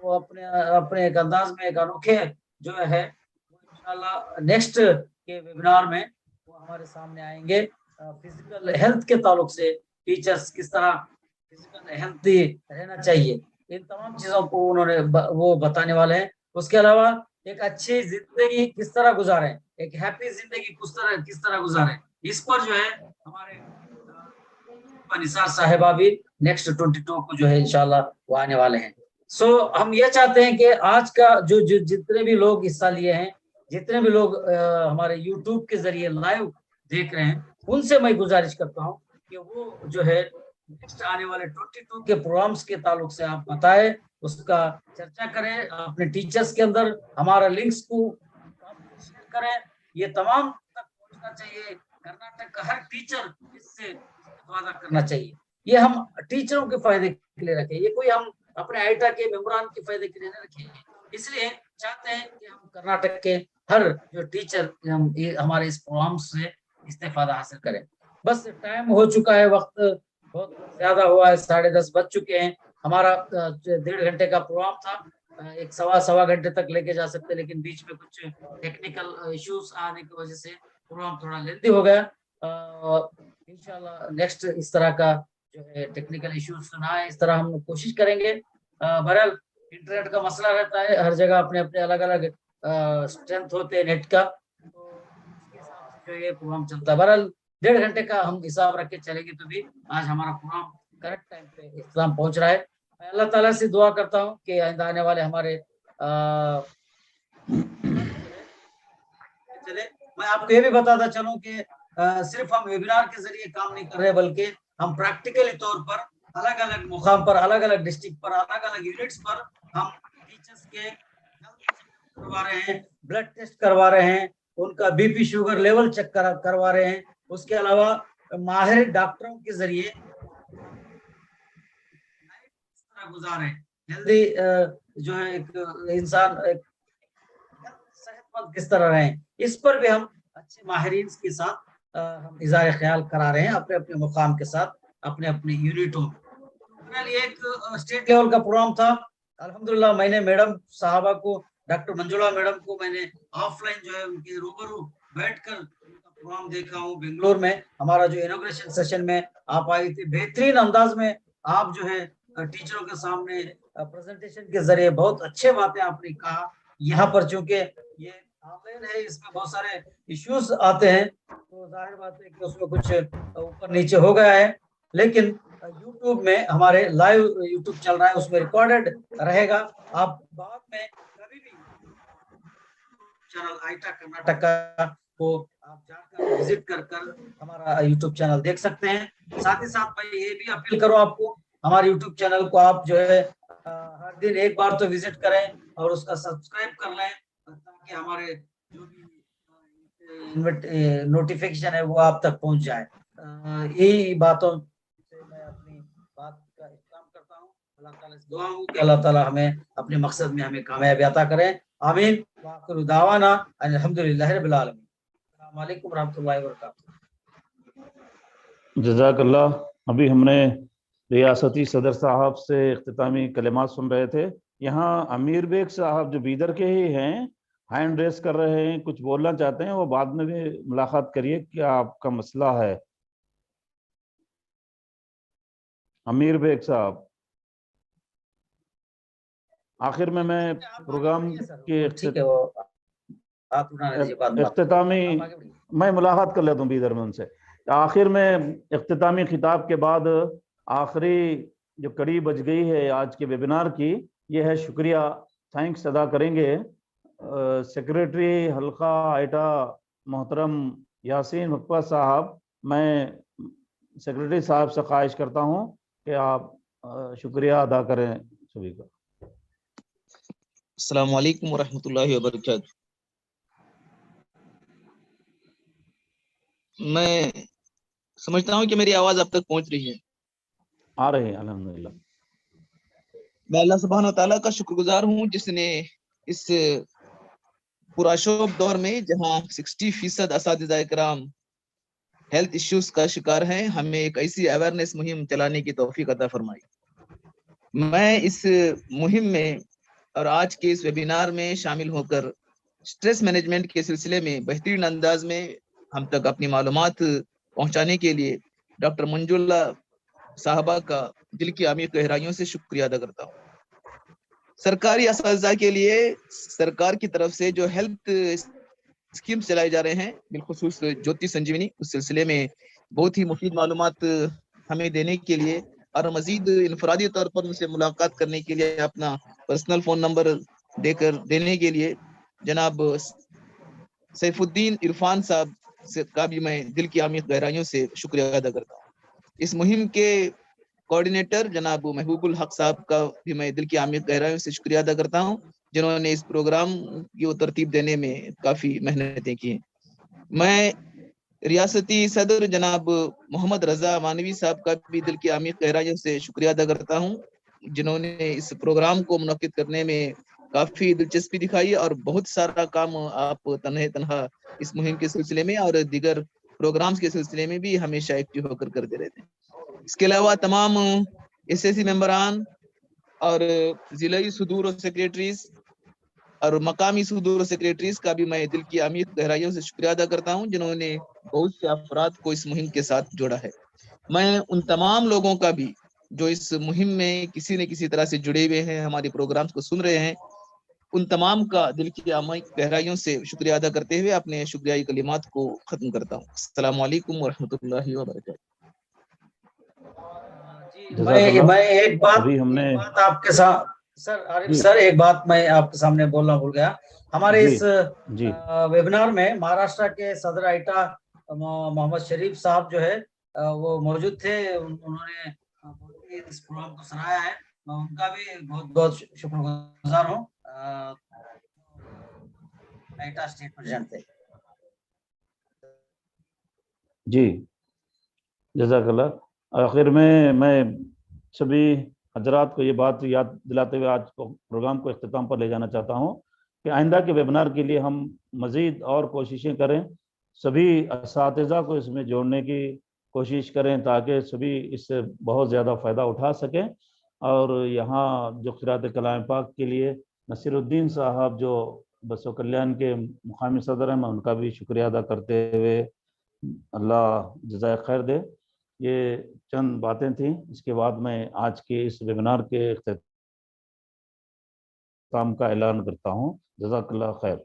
वो अपने एक अंदाज में एक अनोखे जो है इंशाल्लाह नेक्स्ट के वेबिनार में वो हमारे सामने आएंगे। फिजिकल हेल्थ के ताल्लुक से टीचर्स किस तरह फिजिकल हेल्थी रहना चाहिए, इन तमाम चीजों को उन्होंने वो बताने वाले हैं। उसके अलावा एक अच्छी जिंदगी किस तरह गुजारें, एक हैप्पी जिंदगी किस तरह गुजारें, इस पर जो है हमारे निसार साहिबा भी नेक्स्ट 22 को जो है इंशाल्लाह वो आने वाले हैं। सो हम ये चाहते हैं कि आज का जो जितने भी लोग हिस्सा लिए हैं, जितने भी लोग हमारे यूट्यूब के जरिए लाइव देख रहे हैं, उनसे मैं गुजारिश करता हूँ कि वो जो है नेक्स्ट आने वाले 22 के प्रोग्राम्स के ताल्लुक से आप बताएं, उसका चर्चा करें, अपने टीचर्स के अंदर हमारा लिंक्स को शेयर करें। ये तमाम तक पहुंचना चाहिए, कर्नाटक का हर टीचर इससे इस्तेफादा करना चाहिए। ये हम टीचरों के फायदे के लिए रखें, ये कोई हम अपने आईटा के मेंबरान के फायदे के लिए नहीं रखें। इसलिए चाहते हैं कि हम कर्नाटक के हर जो टीचर हम ये हमारे इस प्रोग्राम से इस्तेफादा हासिल करें। बस टाइम हो चुका है, वक्त बहुत ज्यादा हुआ है, 10:30 बज चुके हैं। हमारा 1.5 घंटे का प्रोग्राम था, एक सवा घंटे तक लेके जा सकते, लेकिन बीच में कुछ टेक्निकल इश्यूज आने की वजह से प्रोग्राम थोड़ा लेंथी हो गया। इंशाल्लाह नेक्स्ट इस तरह का जो है टेक्निकल इश्यूज ना आए, इस तरह हम कोशिश करेंगे। बहरहाल इंटरनेट का मसला रहता है, हर जगह अपने अपने अलग अलग स्ट्रेंथ होते हैं नेट का, तो उसके हिसाब से जो ये प्रोग्राम चलता है। बहरहाल 1.5 घंटे का हम हिसाब रख के चलेंगे तो भी आज हमारा प्रोग्राम करेक्ट टाइम पे इख्तिताम पहुंच रहा है। मैं अल्लाह ताला से दुआ करता हूँ कि आइंदा आने वाले हमारे चले। मैं आपको ये भी बताता चलूं कि सिर्फ हम वेबिनार के जरिए काम नहीं कर रहे, बल्कि हम प्रैक्टिकली तौर पर अलग अलग मुकाम पर, अलग अलग डिस्ट्रिक्ट पर, अलग अलग यूनिट्स पर हम टीचर्स के करवा रहे हैं, ब्लड टेस्ट करवा रहे हैं, उनका बीपी शुगर लेवल चेक करवा रहे हैं। उसके अलावा माहिर डॉक्टरों के जरिए गुजारे हेल्दी जो है एक इंसान सेहतमंद किस तरह रहे, इस पर भी हम अच्छे माहिरीन के साथ हम इज़ारे ख्याल करा रहे हैं अपने अपने मुकाम के साथ, अपने अपने यूनिटों में। ये एक स्टेट लेवल का प्रोग्राम था। अल्हम्दुलिल्लाह मैंने मैडम साहबा को, डॉक्टर मंजुला मैडम को मैंने ऑफलाइन जो है उनके रूबरू बैठकर उनका प्रोग्राम देखा हूँ। बेंगलोर में हमारा जो इनॉग्रेशन सेशन में आप आई थी, बेहतरीन अंदाज में आप जो है टीचरों के सामने प्रेजेंटेशन के जरिए बहुत अच्छे बातें आपने कहा। यहाँ पर चूंकि ये ऑनलाइन है, इसमें बहुत सारे इश्यूज आते हैं, तो जाहिर बात है कि उसमें कुछ ऊपर नीचे हो गया है, लेकिन यूट्यूब में हमारे लाइव यूट्यूब चल रहा है, उसमें रिकॉर्डेड रहेगा। आप बाद में कभी भी चैनल आईटा कर्नाटका को आप जाकर विजिट कर हमारा यूट्यूब चैनल देख सकते हैं। साथ ही साथ मैं ये भी अपील करूं आपको, हमारे यूट्यूब चैनल को आप जो है हर दिन एक बार तो विजिट करें और उसका सब्सक्राइब कर लें, ताकि हमारे जो भी नोटिफिकेशन है वो आप तक पहुंच जाए। यही बातों से मैं अपनी बात का इख्तिताम करता हूँ। अल्लाह ताला से दुआ हूँ कि अल्लाह ताला हमें अपने मकसद में हमें कामयाबी अता करें। आमीन। व आखिरु दावाना अल्हम्दुलिल्लाहि रब्बिल आलमीन। अस्सलाम वालेकुम रहमतुल्लाहि व बरकातहू। जज़ाकल्लाह। अभी हमने रियासती सदर साहब से इख्तितामी कलिमात सुन रहे थे। यहाँ अमीर बेग साहब जो बीदर के ही हैं, हैंड रेस कर रहे हैं, कुछ बोलना चाहते हैं, वो बाद में भी मुलाकात करिए, क्या आपका मसला है। अमीर बेग साहब, आखिर में मैं प्रोग्राम के इख्तितामी मैं मुलाकात कर लेता हूँ बीदर में उनसे। आखिर में इख्तितामी खिताब के बाद आखिरी जो कड़ी बच गई है आज के वेबिनार की, ये है शुक्रिया, थैंक्स अदा करेंगे सेक्रेटरी हल्का आईटा मोहतरम यासीन मकबा साहब। मैं सेक्रेटरी साहब से ख्वाहिश करता हूँ कि आप शुक्रिया अदा करें सभी का। अस्सलाम वालेकुम वरहमतुल्लाहि वबरकातुहू। मैं समझता हूँ कि मेरी आवाज अब तक पहुंच रही है। आ रहे हैं अल्हम्दुलिल्लाह। मैं अल्लाह सुब्हान व तआला का शुक्रगुजार हूँ जिसने इस पुराशोभ दौर में जहाँ 60% असातिज़ा इकराम हेल्थ इश्यूज का शिकार हैं, हमें एक ऐसी अवेयरनेस मुहिम चलाने की तौफीक अता फरमाई। मैं इस मुहिम में और आज के इस वेबिनार में शामिल होकर स्ट्रेस मैनेजमेंट के सिलसिले में बेहतरीन अंदाज में हम तक अपनी मालूमात पहुंचाने के लिए डॉक्टर मंजुला साहबा का दिल की अमीर गहराइयों से शुक्रिया अदा करता हूँ। सरकारी असातिज़ा के लिए सरकार की तरफ से जो हेल्थ स्कीम्स चलाए जा रहे हैं, बिलखुसूस ज्योति संजीवनी, उस सिलसिले में बहुत ही मुफीद मालूमात हमें देने के लिए और मजीद इनफरादी तौर पर उनसे मुलाकात करने के लिए अपना पर्सनल फोन नंबर देने के लिए जनाब सैफुद्दीन इरफान साहब से का भी मैं दिल की अमीर गहराइयों से शुक्रिया अदा करता हूँ। इस मुहिम के कोऑर्डिनेटर जनाब महबूबुल हक साहब का भी मैं दिल की अमीर गहराइयों से शुक्रिया अदा करता हूँ, जिन्होंने इस प्रोग्राम की तरतीब देने में काफी मेहनतें की। मैं रियासती सदर जनाब मोहम्मद रजा मानवी साहब का भी दिल की अमीर गहराइयों से शुक्रिया अदा करता हूँ, जिन्होंने इस प्रोग्राम को मुनक्किद करने में काफी दिलचस्पी दिखाई और बहुत सारा काम आप तनहा इस मुहिम के सिलसिले में और दीगर प्रोग्राम्स के सिलसिले में भी हमेशा एक्टिव होकर करते रहते हैं। इसके अलावा तमाम एसएससी मेंबरान और जिलाई सुदूर और सेक्रेटरीज और मकामी सुदूर सेक्रेटरीज का भी मैं दिल की अमीर गहराइयों से शुक्रिया अदा करता हूं, जिन्होंने बहुत से अफराद को इस मुहिम के साथ जोड़ा है। मैं उन तमाम लोगों का भी जो इस मुहिम में किसी न किसी तरह से जुड़े हुए हैं, हमारे प्रोग्राम्स को सुन रहे हैं, उन तमाम का दिल की अमीर गहराइयों से शुक्रिया अदा करते हुए अपने शुक्रियाई कलिमात को खत्म करता हूँ। अस्सलाम वालेकुम वरहमतुल्लाहि वबरकातुहू। मैं एक बात अभी हमने आपके साथ सर आरिफ जी। सर एक बात मैं आपके सामने बोलना भूल गया। हमारे जी, इस जी। वेबिनार में महाराष्ट्र के सदर आईटा मोहम्मद शरीफ साहब जो है वो मौजूद थे। उन्होंने बहुत ही इस प्रोग्राम को सराहा है। मैं उनका भी बहुत बहुत शुक्रगुजार हूँ। आईटा स्टेट प्रेसिडेंट थे। जी, जज़ाकल्लाह। आखिर में मैं सभी हजरात को ये बात याद दिलाते हुए आज प्रोग्राम को इख्तिताम पर ले जाना चाहता हूँ कि आइंदा के वेबिनार के लिए हम मज़ीद और कोशिशें करें, सभी असातिज़ा को इसमें जोड़ने की कोशिश करें ताकि सभी इससे बहुत ज़्यादा फ़ायदा उठा सकें। और यहाँ जो क़िराअत कलाम पाक के लिए नसीरुद्दीन साहब जो बसव कल्याण के मुकामी सदर हैं, मैं उनका भी शुक्रिया अदा करते हुए अल्लाह जज़ाए खैर दे। ये चंद बातें थी। इसके बाद मैं आज के इस वेबिनार के इख्तिताम का ऐलान करता हूँ। जज़ाकल्लाह खैर।